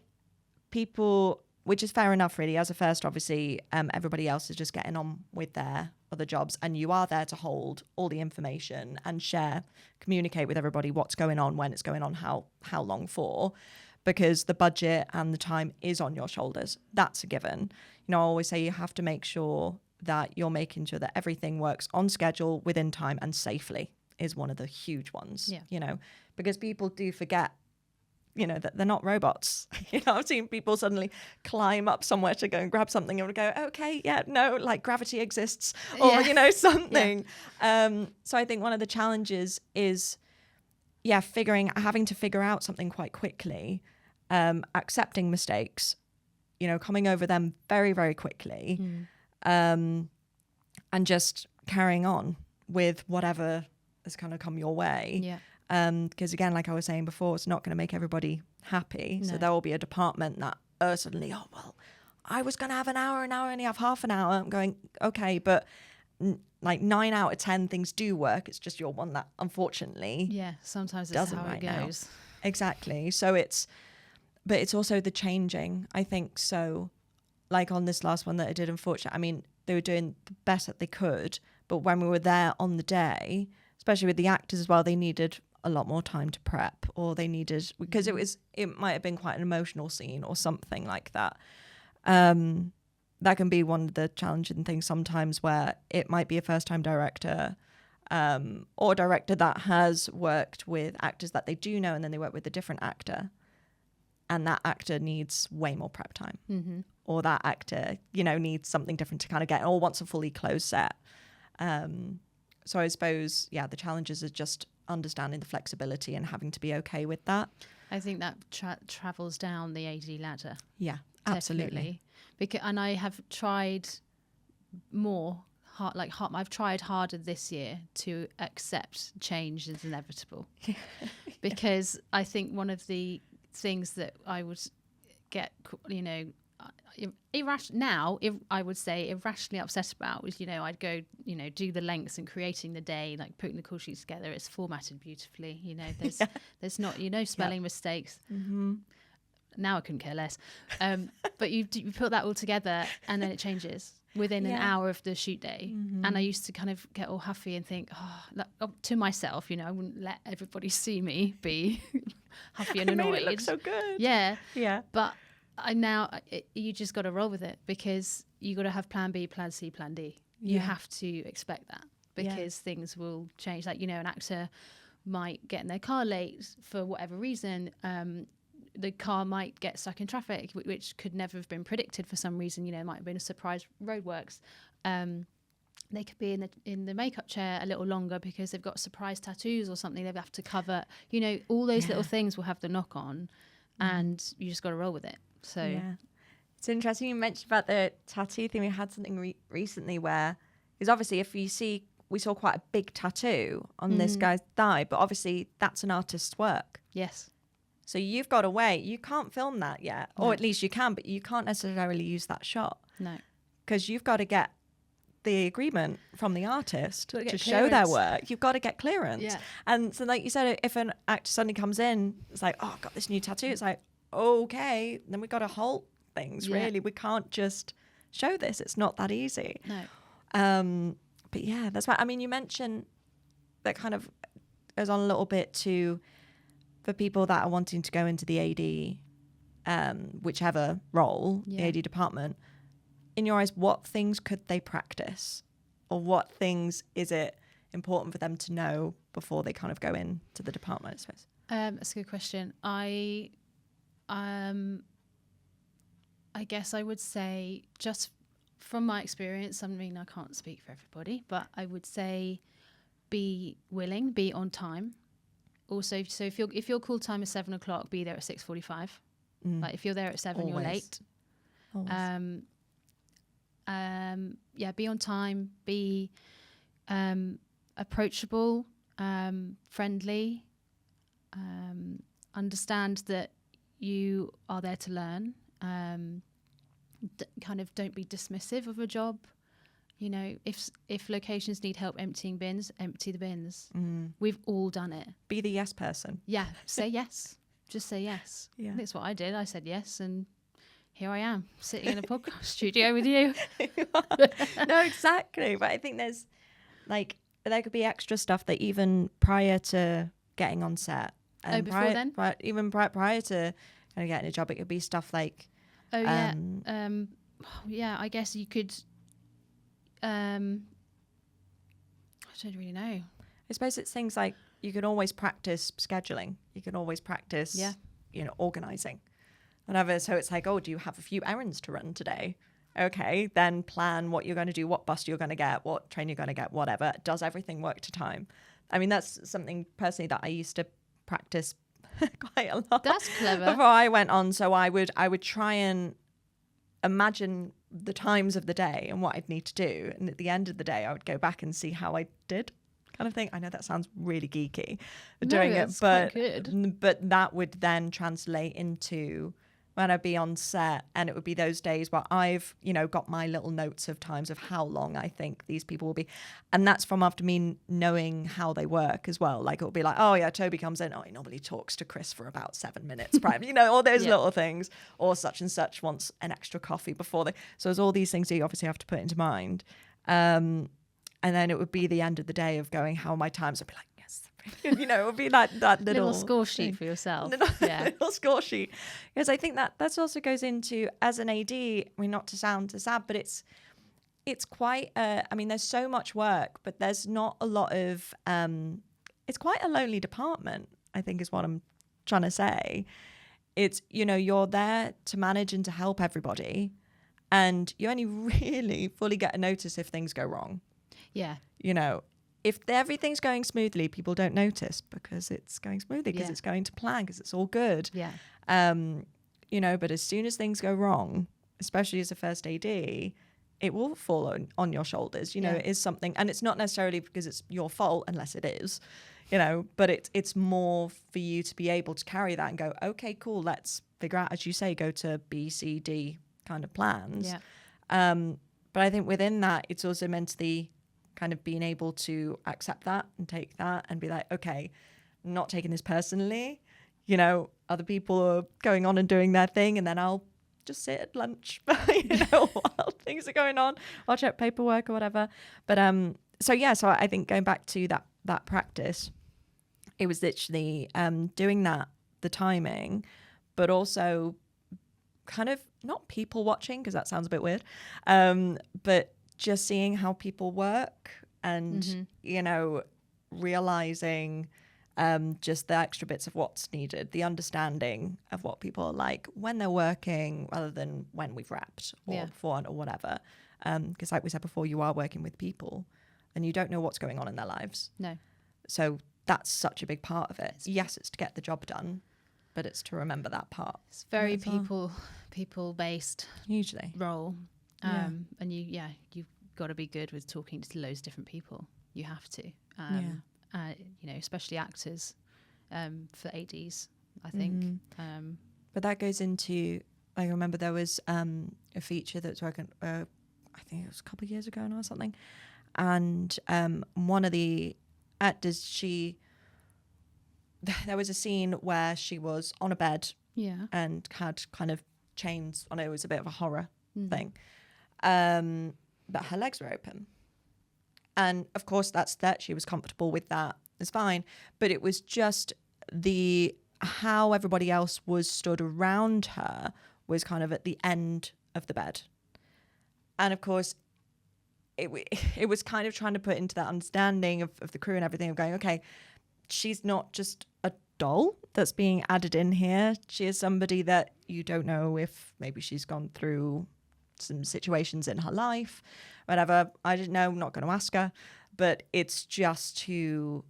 people, which is fair enough really, as a first, obviously, everybody else is just getting on with their other jobs, and you are there to hold all the information and communicate with everybody what's going on, when it's going on, how long for, because the budget and the time is on your shoulders. That's a given. I always say you have to make sure that you're making sure that everything works on schedule, within time, and safely is one of the huge ones. Because people do forget, that they're not robots. I've seen people suddenly climb up somewhere to go and grab something and go, okay, yeah, no, like gravity exists, or, something. Yeah. So I think one of the challenges is, having to figure out something quite quickly, accepting mistakes, coming over them very, very quickly, and just carrying on with whatever has kind of come your way. Yeah. Because again, like I was saying before, it's not going to make everybody happy. No. So there will be a department that suddenly, I was going to have an hour, and now I only have half an hour. I'm going, okay, but like 9 out of 10 things do work. It's just your one that unfortunately sometimes it's how it goes. Now. Exactly. So it's also the changing, I think. So like on this last one that I did, unfortunately, they were doing the best that they could, but when we were there on the day, especially with the actors as well, they needed a lot more time to prep, or they needed, because it might have been quite an emotional scene or something like that. That can be one of the challenging things sometimes, where it might be a first-time director, or a director that has worked with actors that they do know, and then they work with a different actor, and that actor needs way more prep time. Mm-hmm. Or that actor, needs something different to kind of get, or wants a fully closed set. So I suppose, the challenges are just understanding the flexibility and having to be okay with that. I think that travels down the AD ladder. Yeah, absolutely. And I have tried I've tried harder this year to accept change is inevitable. Because I think one of the things that I would get, I would say irrationally upset about was, I'd go, do the lengths and creating the day, like putting the call sheets together. It's formatted beautifully, there's not, spelling mistakes. Now I couldn't care less. But you put that all together and then it changes. within an hour of the shoot day. And I used to kind of get all huffy and think, to myself, I wouldn't let everybody see me be huffy and annoyed. I made it look so good. Yeah. Yeah. But you just got to roll with it, because you got to have plan B, plan C, plan D. You have to expect that, because things will change. Like, an actor might get in their car late for whatever reason. The car might get stuck in traffic, which could never have been predicted for some reason. It might have been a surprise roadworks. They could be in the makeup chair a little longer because they've got surprise tattoos or something they have to cover. All those little things will have the knock on, and you just got to roll with it. So it's interesting you mentioned about the tattoo thing. We had something recently where, because obviously if you see, we saw quite a big tattoo on this guy's thigh, but obviously that's an artist's work. Yes. So you've got to wait. You can't film that yet. No. Or at least you can, but you can't necessarily use that shot. No. Because you've got to get the agreement from the artist to show their clearance. work. You've got to get clearance. Yeah. And so like you said, if an actor suddenly comes in, it's like, oh, I've got this new tattoo. It's like, okay, then we've got to halt things, really. We can't just show this. It's not that easy. No. But yeah, that's right. I mean, you mentioned that kind of goes on a little bit to, for people that are wanting to go into the AD, whichever role, the AD department, in your eyes, what things could they practice? Or what things is it important for them to know before they kind of go into the department, I suppose? That's a good question. I guess I would say, just from my experience, I mean, I can't speak for everybody, but I would say be willing, be on time. Also, so if your call time is 7 o'clock, be there at 6:45. Like if you're there at 7, Always. you're late. Always. Be on time, be approachable, friendly, understand that you are there to learn. Kind of don't be dismissive of a job. If locations need help emptying bins, empty the bins. We've all done it. Be the yes person. Yeah, say yes. Just say yes. Yeah. That's what I did. I said yes, and here I am, sitting in a podcast studio with you. No, exactly. But I think there's there could be extra stuff that even prior to getting on set, and before then, prior to kind of getting a job, it could be stuff like, I guess you could. I don't really know. I suppose it's things like you can always practice scheduling. You can always practice, organizing. Whatever. So it's like, oh, do you have a few errands to run today? Okay, then plan what you're going to do, what bus you're going to get, what train you're going to get, whatever. Does everything work to time? I mean, that's something personally that I used to practice quite a lot. That's clever. Before I went on, so I would try and imagine the times of the day and what I'd need to do, and at the end of the day, I would go back and see how I did, kind of thing. I know that sounds really geeky, doing it, but that would then translate into when I'd be on set, and it would be those days where I've, got my little notes of times of how long I think these people will be. And that's from after me knowing how they work as well. Like, it'll be like, oh yeah, Toby comes in. Oh, he normally talks to Chris for about 7 minutes. All those little things, or such and such wants an extra coffee before they, so there's all these things that you obviously have to put into mind. And then it would be the end of the day of going, how are my times? I'd be like, it would be that little score sheet for yourself. Little score sheet. Because I think that also goes into, as an AD, I mean, not to sound too sad, but it's quite there's so much work, but there's not a lot of it's quite a lonely department, I think, is what I'm trying to say. It's, you're there to manage and to help everybody, and you only really fully get a notice if things go wrong. Yeah. If everything's going smoothly, people don't notice because it's going smoothly, because it's going to plan, because it's all good. Yeah. But as soon as things go wrong, especially as a first AD, it will fall on your shoulders. It is something, and it's not necessarily because it's your fault, unless it is, but it's more for you to be able to carry that and go, okay, cool, let's figure out, as you say, go to B, C, D kind of plans. Yeah. But I think within that, it's also mentally kind of being able to accept that and take that and be like, okay, I'm not taking this personally. Other people are going on and doing their thing, and then I'll just sit at lunch, while things are going on. I'll check paperwork or whatever. But so I think going back to that practice, it was literally doing that, the timing, but also kind of not people watching, because that sounds a bit weird, but just seeing how people work and, realizing just the extra bits of what's needed, the understanding of what people are like when they're working rather than when we've wrapped or beforehand or whatever. Because like we said before, you are working with people and you don't know what's going on in their lives. No. So that's such a big part of it. Yes, it's to get the job done, but it's to remember that part. It's very people based hugely role. And you've got to be good with talking to loads of different people. You have to. Especially actors, for ADs, I think. But that goes into, I remember there was a feature that was working, I think it was a couple of years ago now or something. And one of the actors, there was a scene where she was on a bed and had kind of chains on it. It was a bit of a horror thing. But her legs were open. And of course, that she was comfortable with that. It's fine. But it was just how everybody else was stood around her was kind of at the end of the bed. And of course, it was kind of trying to put into that understanding of the crew and everything of going, okay, she's not just a doll that's being added in here. She is somebody that you don't know if maybe she's gone through some situations in her life, whatever. I didn't know, I'm not going to ask her, but it's just to,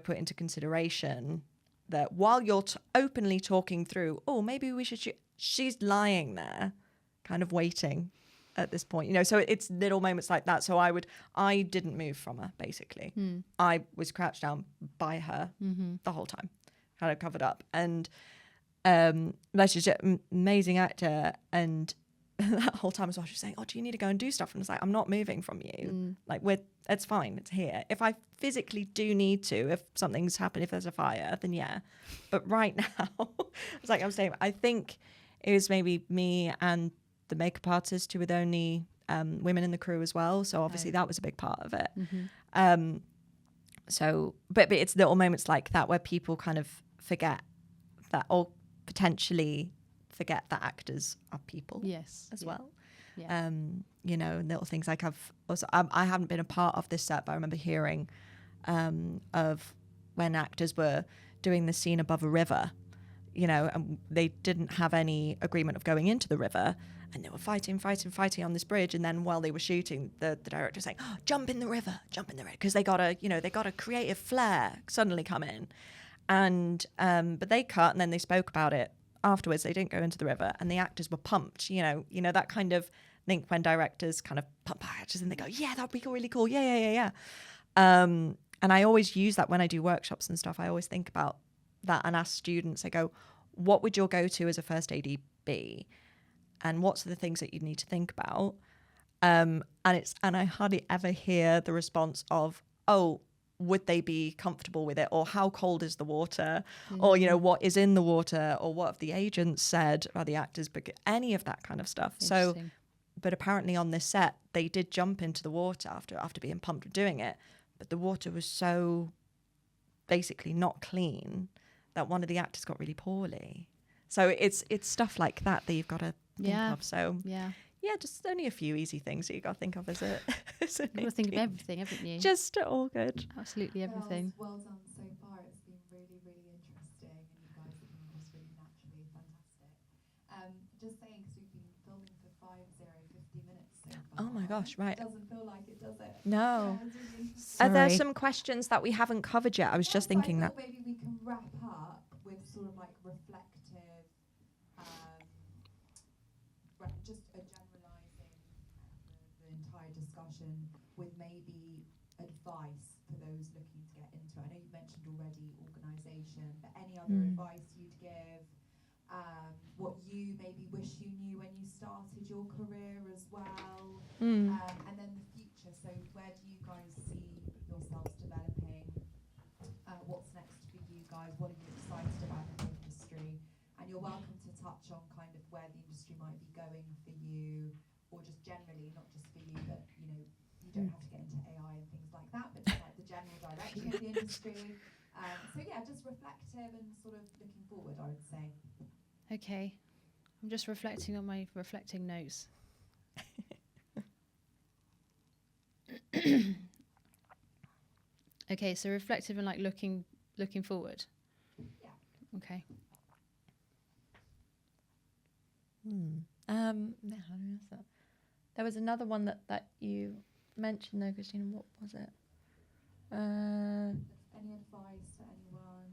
put into consideration that while you're openly talking through, maybe we should, she's lying there kind of waiting at this point, so it's little moments like that. So I didn't move from her, basically. I was crouched down by her the whole time, kind of covered up, and she's an amazing actor. And that whole time as well, she was saying, do you need to go and do stuff? And it's like, I'm not moving from you. Like, it's fine, it's here. If I physically do need to, if something's happened, if there's a fire, then yeah. But right now, it's like I'm saying, I think it was maybe me and the makeup artist who were the only women in the crew as well. So obviously that was a big part of it. But it's little moments like that where people kind of forget that, or potentially forget that actors are people as well. Yeah. Little things like I haven't been a part of this set, but I remember hearing of when actors were doing the scene above a river, and they didn't have any agreement of going into the river, and they were fighting on this bridge. And then while they were shooting, the director was saying, jump in the river, because they got a creative flair suddenly come in. And but they cut, and then they spoke about it afterwards. They didn't go into the river, and the actors were pumped, that kind of think when directors kind of pump actors and they go, yeah, that'd be really cool. Yeah. And I always use that when I do workshops and stuff. I always think about that and ask students, I go, what would your go-to as a first AD be? And what's the things that you need to think about? And I hardly ever hear the response of, would they be comfortable with it? Or how cold is the water? Or, what is in the water? Or what have the agents said about the actors? But any of that kind of stuff. So, but apparently on this set, they did jump into the water after being pumped doing it. But the water was so basically not clean that one of the actors got really poorly. So it's stuff like that you've got to think of. So just only a few easy things that you got to think of as a. You've got to think of everything, haven't you? Just all good. Absolutely everything. Well done so far. It's been really, really interesting, and you guys have come across really naturally fantastic. Just saying, because we've been filming for 50 minutes so far. Oh my gosh! Right. It doesn't feel like it, does it? No. Yeah, it's really Are there some questions that we haven't covered yet? I was just thinking that. Maybe we can wrap up with sort of like reflective. Just a generalising the entire discussion with maybe advice for those looking to get into it. I know you mentioned already organisation, but any other advice you'd give? What you maybe wish you knew when you started your career as well, and then the future. So where do you guys see yourselves developing? What's next for you guys? What are you excited about in the industry? And you're welcome to touch touch on kind of where the industry might be going for you, or just generally, not just for you, but you know, you don't have to get into AI and things like that, but just like the general direction of the industry. So yeah, just reflective and sort of looking forward, I would say. Okay. I'm just reflecting on my reflecting notes. Okay, so reflective and like looking forward. Yeah. Okay. How do I ask that? There was another one that you mentioned though, Christina. What was it? Any advice for anyone,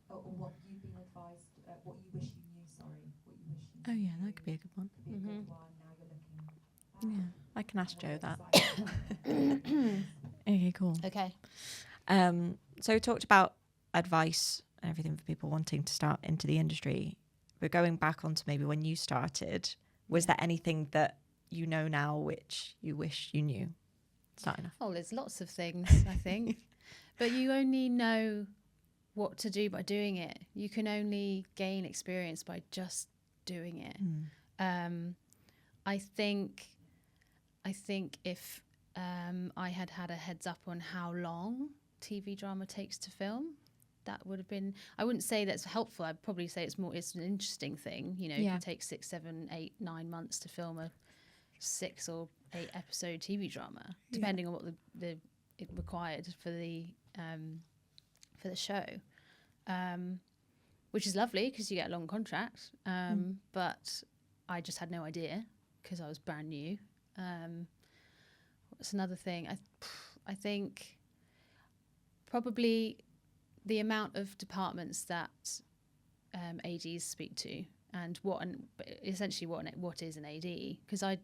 or what you've been advised, what you wish you knew? Sorry, what you wish you Oh knew. yeah, that could be a good one. Could be a good one. Now you're looking. Yeah, I can ask Joe that. Excited. Okay, cool. Okay. So we talked about advice and everything for people wanting to start into the industry. But going back onto maybe when you started, was there anything that you know now which you wish you knew starting off? Oh, there's lots of things, I think. But you only know what to do by doing it. You can only gain experience by just doing it. I think if I had had a heads up on how long TV drama takes to film, that would have been, I wouldn't say that's helpful. I'd probably say it's an interesting thing. You know, it can take 6, 7, 8, 9 months to film a 6 or 8 episode TV drama, depending on what the it required for the show, which is lovely because you get a long contract. But I just had no idea because I was brand new. What's another thing? I think probably the amount of departments that ADs speak to, and essentially what is an AD, because I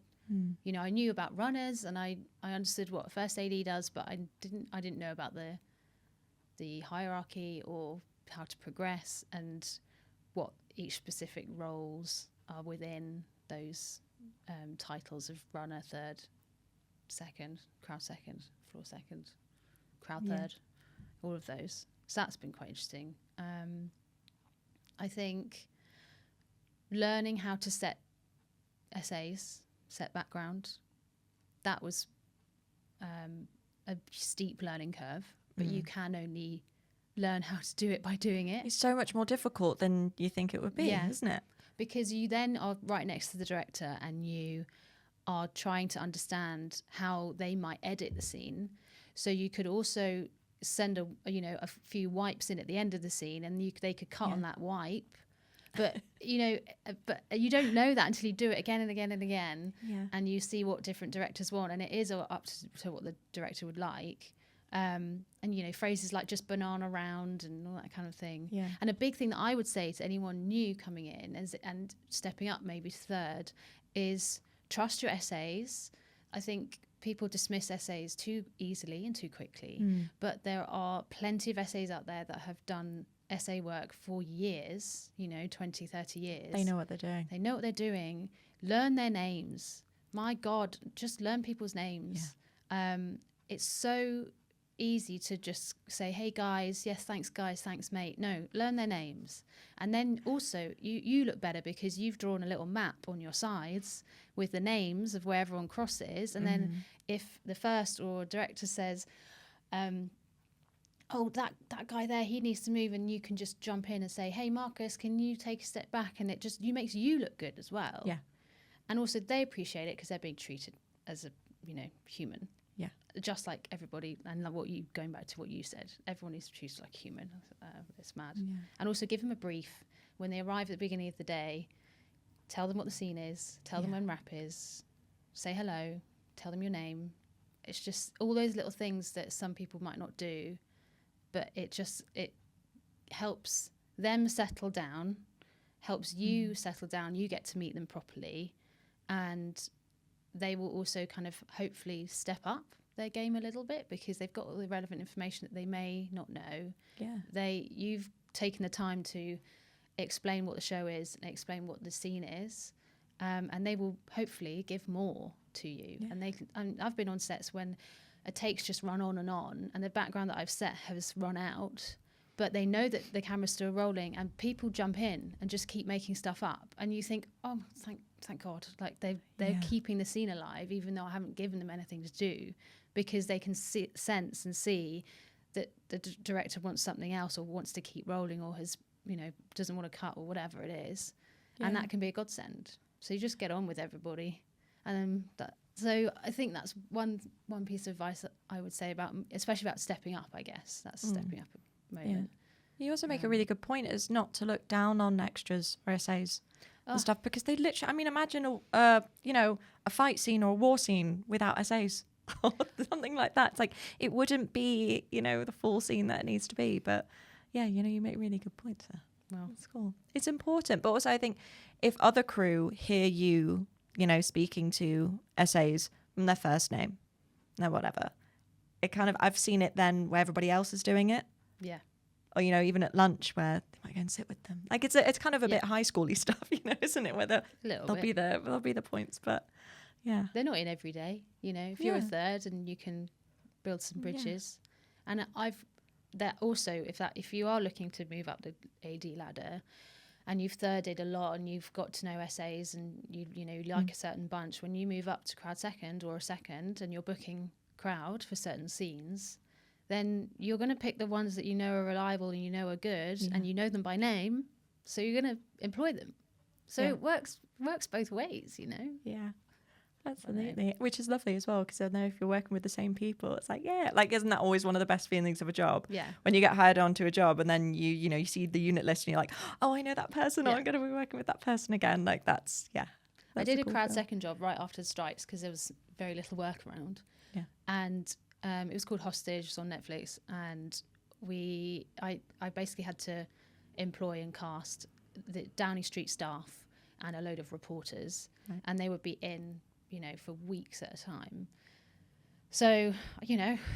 knew about runners and I understood what a first AD does, but I didn't know about the hierarchy or how to progress and what each specific roles are within those titles of runner, third, second, crowd second, floor second, crowd third, all of those. So that's been quite interesting. I think learning how to set essays, set background, that was a steep learning curve, but you can only learn how to do it by doing it. It's so much more difficult than you think it would be, isn't it? Because you then are right next to the director and you are trying to understand how they might edit the scene. So you could also send a few wipes in at the end of the scene, and they could cut on that wipe, but you don't know that until you do it again and again and again, and you see what different directors want, and it is up to what the director would like. And phrases like just banana round and all that kind of thing. And a big thing that I would say to anyone new coming in and stepping up maybe to third is trust your essays. I think people dismiss essays too easily and too quickly, but there are plenty of essays out there that have done essay work for years, 20, 30 years. They know what they're doing. They know what they're doing. Learn their names. My God, just learn people's names. It's so easy to just say, hey guys, yes, thanks guys, thanks mate. No, learn their names. And then also you look better because you've drawn a little map on your sides with the names of where everyone crosses. And then if the first or director says, oh, that guy there, he needs to move, and you can just jump in and say, hey Marcus, can you take a step back? And it just makes you look good as well. And also they appreciate it because they're being treated as a human. Just like everybody, and going back to what you said, everyone is treated like a human. It's mad. And also give them a brief when they arrive at the beginning of the day. Tell them what the scene is. Tell them when wrap is. Say hello. Tell them your name. It's just all those little things that some people might not do, but it helps them settle down, helps you settle down. You get to meet them properly, and they will also kind of hopefully step up their game a little bit because they've got all the relevant information that they may not know. You've taken the time to explain what the show is and explain what the scene is, and they will hopefully give more to you. And I've been on sets when a take's just run on, and the background that I've set has run out, but they know that the camera's still rolling, and people jump in and just keep making stuff up, and you think, oh, thank God, like they're keeping the scene alive, even though I haven't given them anything to do, because they can sense and see that the director wants something else, or wants to keep rolling, or has, doesn't want to cut, or whatever it is. And that can be a godsend. So you just get on with everybody. And so I think that's one piece of advice that I would say about, especially about stepping up, I guess. That's stepping up a moment. You also make a really good point, is not to look down on extras or essays and stuff, because they literally, I mean, imagine a fight scene or a war scene without essays or something like that. It's like, it wouldn't be, the full scene that it needs to be. But yeah, you make really good points there. Well, that's cool. It's important. But also I think if other crew hear you, speaking to essays from their first name, no, whatever, it kind of, I've seen it then where everybody else is doing it. Yeah. Or, even at lunch where they might go and sit with them. Like it's kind of a bit high schooly stuff, isn't it? Where they'll be the points, but yeah. They're not in every day, if you're a third and you can build some bridges. And if you are looking to move up the AD ladder and you've thirded a lot and you've got to know essays and you like a certain bunch, when you move up to crowd second or a second and you're booking crowd for certain scenes, then you're going to pick the ones that are reliable and are good, and you know them by name, so you're going to employ them. So it works both ways, Yeah, absolutely. Which is lovely as well, because I know if you're working with the same people, it's like, isn't that always one of the best feelings of a job? Yeah. When you get hired onto a job and then you see the unit list and you're like, oh, I know that person, or I'm going to be working with that person again. Like that's I did a crowd second job right after the strikes because there was very little work around. Yeah. And it was called Hostage. It was on Netflix, and I basically had to employ and cast the Downing Street staff and a load of reporters, and they would be in, for weeks at a time. So,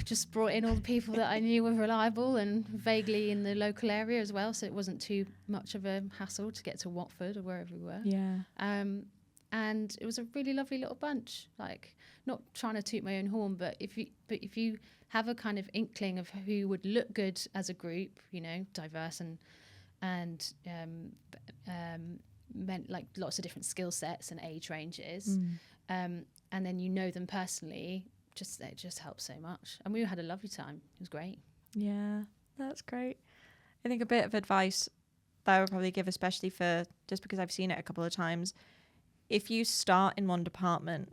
just brought in all the people that I knew were reliable and vaguely in the local area as well, so it wasn't too much of a hassle to get to Watford or wherever we were. Yeah. And it was a really lovely little bunch. Like, not trying to toot my own horn, but if you have a kind of inkling of who would look good as a group, diverse and meant like lots of different skill sets and age ranges, and then them personally, it just helps so much. And we had a lovely time. It was great. Yeah, that's great. I think a bit of advice that I would probably give, especially just because I've seen it a couple of times, if you start in one department,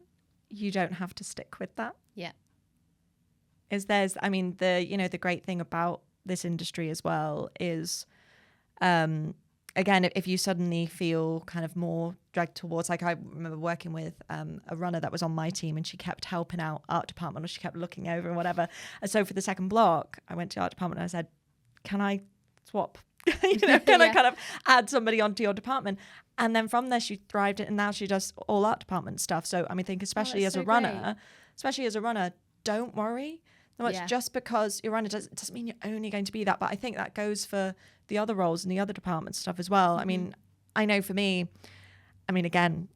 you don't have to stick with that. Yeah. The great thing about this industry as well is, again, if you suddenly feel kind of more dragged towards, like I remember working with a runner that was on my team, and she kept helping out art department, or she kept looking over and whatever. And so for the second block, I went to art department and I said, can I swap? I kind of add somebody onto your department? And then from there she thrived it, and now she does all art department stuff. So I think especially as a runner, don't worry so much. Just because you're a runner doesn't mean you're only going to be that. But I think that goes for the other roles and the other department stuff as well. Mm-hmm. I know for me, again,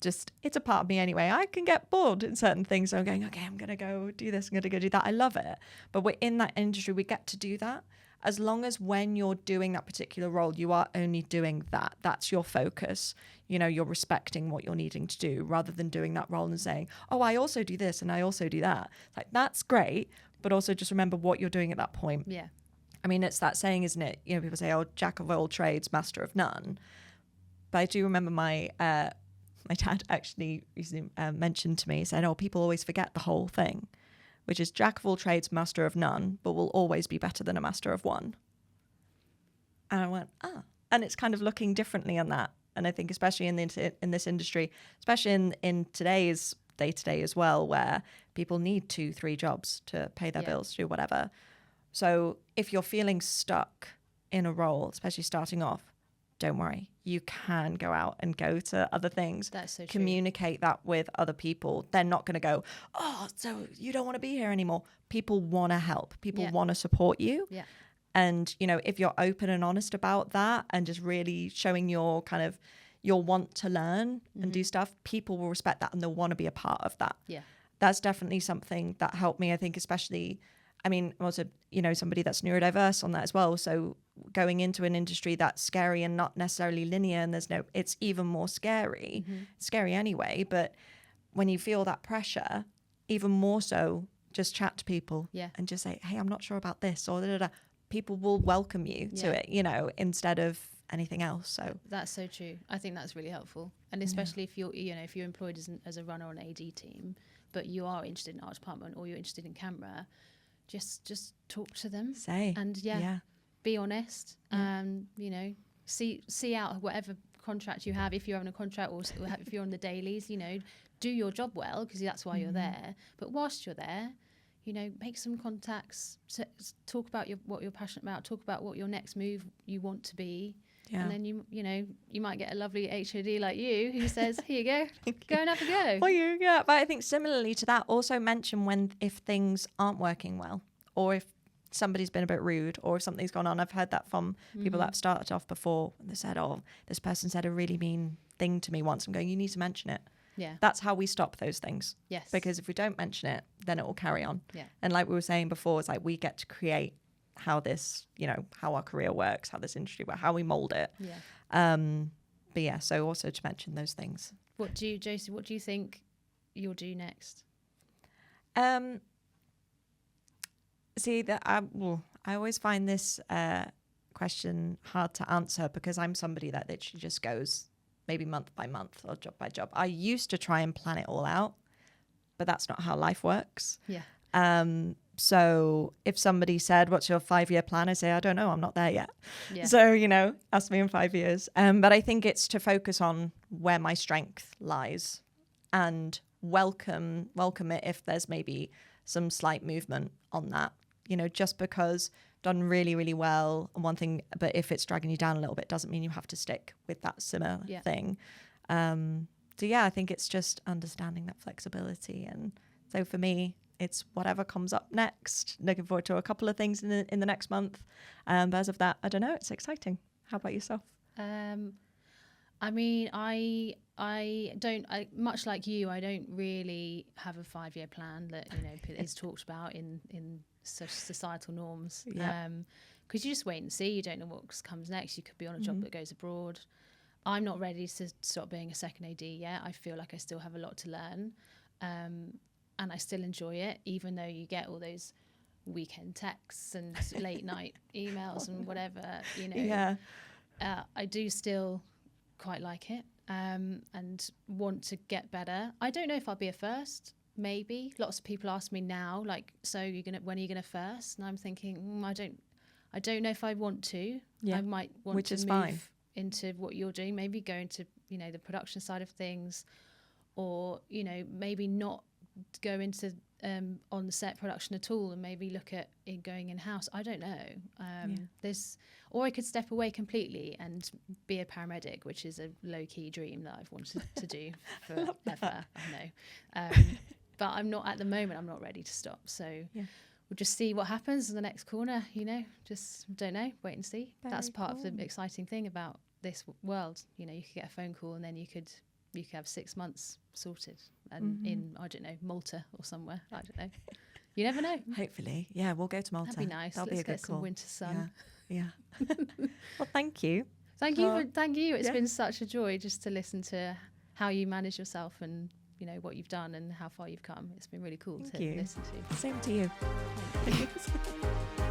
it's a part of me anyway. I can get bored in certain things. So I'm going, okay, I'm going to go do this, I'm going to go do that. I love it. But we're in that industry, we get to do that. As long as when you're doing that particular role, you are only doing that. That's your focus. You're respecting what you're needing to do, rather than doing that role and saying, oh, I also do this and I also do that. Like, that's great. But also just remember what you're doing at that point. Yeah. It's that saying, isn't it? People say, oh, jack of all trades, master of none. But I do remember my dad actually recently mentioned to me, said, oh, people always forget the whole thing, which is jack of all trades, master of none, but will always be better than a master of one. And I went, and it's kind of looking differently on that. And I think especially in this industry, especially in today's day-to-day as well, where people need 2-3 jobs to pay their bills, do whatever. So if you're feeling stuck in a role, especially starting off, don't worry. You can go out and go to other things. That's so true. Communicate that with other people. They're not going to go, oh, so you don't want to be here anymore. People want to help. People want to support you. Yeah. And, if you're open and honest about that and just really showing your kind of your want to learn and do stuff, people will respect that and they'll want to be a part of that. Yeah. That's definitely something that helped me, I think, especially I mean, I'm also, you know, somebody that's neurodiverse on that as well. So going into an industry that's scary and not necessarily linear, and it's even more scary. It's scary anyway, but when you feel that pressure, even more so, just chat to people and just say, hey, I'm not sure about this, or da, da, da. People will welcome you to it, you know, instead of anything else. So that's so true. I think that's really helpful. And especially if you're, you know, if you're employed as a runner on an AD team, but you are interested in art department or you're interested in camera, just talk to them. And be honest. You know, see out whatever contract you have, if you're having a contract, or if you're on the dailies, you know, do your job well, because that's why you're there. But whilst you're there, you know, make some contacts, talk about what you're passionate about, talk about what your next move you want to be. And then you know, you might get a lovely HOD like you who says, here you go, go and have a go. Well, but I think similarly to that, also mention if things aren't working well, or if somebody's been a bit rude, or if something's gone on. I've heard that from people that have started off before, and they said, oh, this person said a really mean thing to me once. I'm going, you need to mention it. Yeah. That's how we stop those things. Yes. Because if we don't mention it, then it will carry on. Yeah. And like we were saying before, it's like we get to create how this, you know, how our career works, how this industry works, how we mold it. Yeah. But yeah, so also to mention those things. Josie, what do you think you'll do next? See, that I always find this question hard to answer, because I'm somebody that literally just goes maybe month by month or job by job. I used to try and plan it all out, but that's not how life works. Yeah. So if somebody said, what's your 5-year plan? I say, I don't know, I'm not there yet. Yeah. So, you know, ask me in 5 years. But I think it's to focus on where my strength lies, and welcome it if there's maybe some slight movement on that, you know, just because done really, really well on one thing, but if it's dragging you down a little bit, doesn't mean you have to stick with that similar thing. So yeah, I think it's just understanding that flexibility. And so for me, it's whatever comes up next. Looking forward to a couple of things in the next month. But as of that, I don't know, it's exciting. How about yourself? I mean, I much like you, I don't really have a 5-year plan that, you know, is talked about in such societal norms. Because you just wait and see. You don't know what comes next. You could be on a job that goes abroad. I'm not ready to stop being a second AD yet. I feel like I still have a lot to learn, and I still enjoy it, even though you get all those weekend texts and late night emails and whatever, you know. I do still quite like it, and want to get better. I don't know if I'll be a first. Maybe lots of people ask me now, like, so when are you gonna first? And I'm thinking, I don't know if I want to. I might want to move into what you're doing, maybe go into, you know, the production side of things, or, you know, maybe not go into on the set production at all, and maybe look at it going in house. I don't know. Or I could step away completely and be a paramedic, which is a low key dream that I've wanted to do forever. I know. But I'm not at the moment. I'm not ready to stop. So we'll just see what happens in the next corner. You know, just don't know. Wait and see. That's part of the exciting thing about this world. You know, you could get a phone call and then you could have 6 months sorted, and in, I don't know, Malta or somewhere. I don't know. You never know. Hopefully, yeah, we'll go to Malta. That'd be nice. That'll Let's be a good get some call. winter sun. Yeah. Well, thank you. Thank you. It's been such a joy just to listen to how you manage yourself, and, you know, what you've done and how far you've come. It's been really cool to listen to. Same to you. Thank you.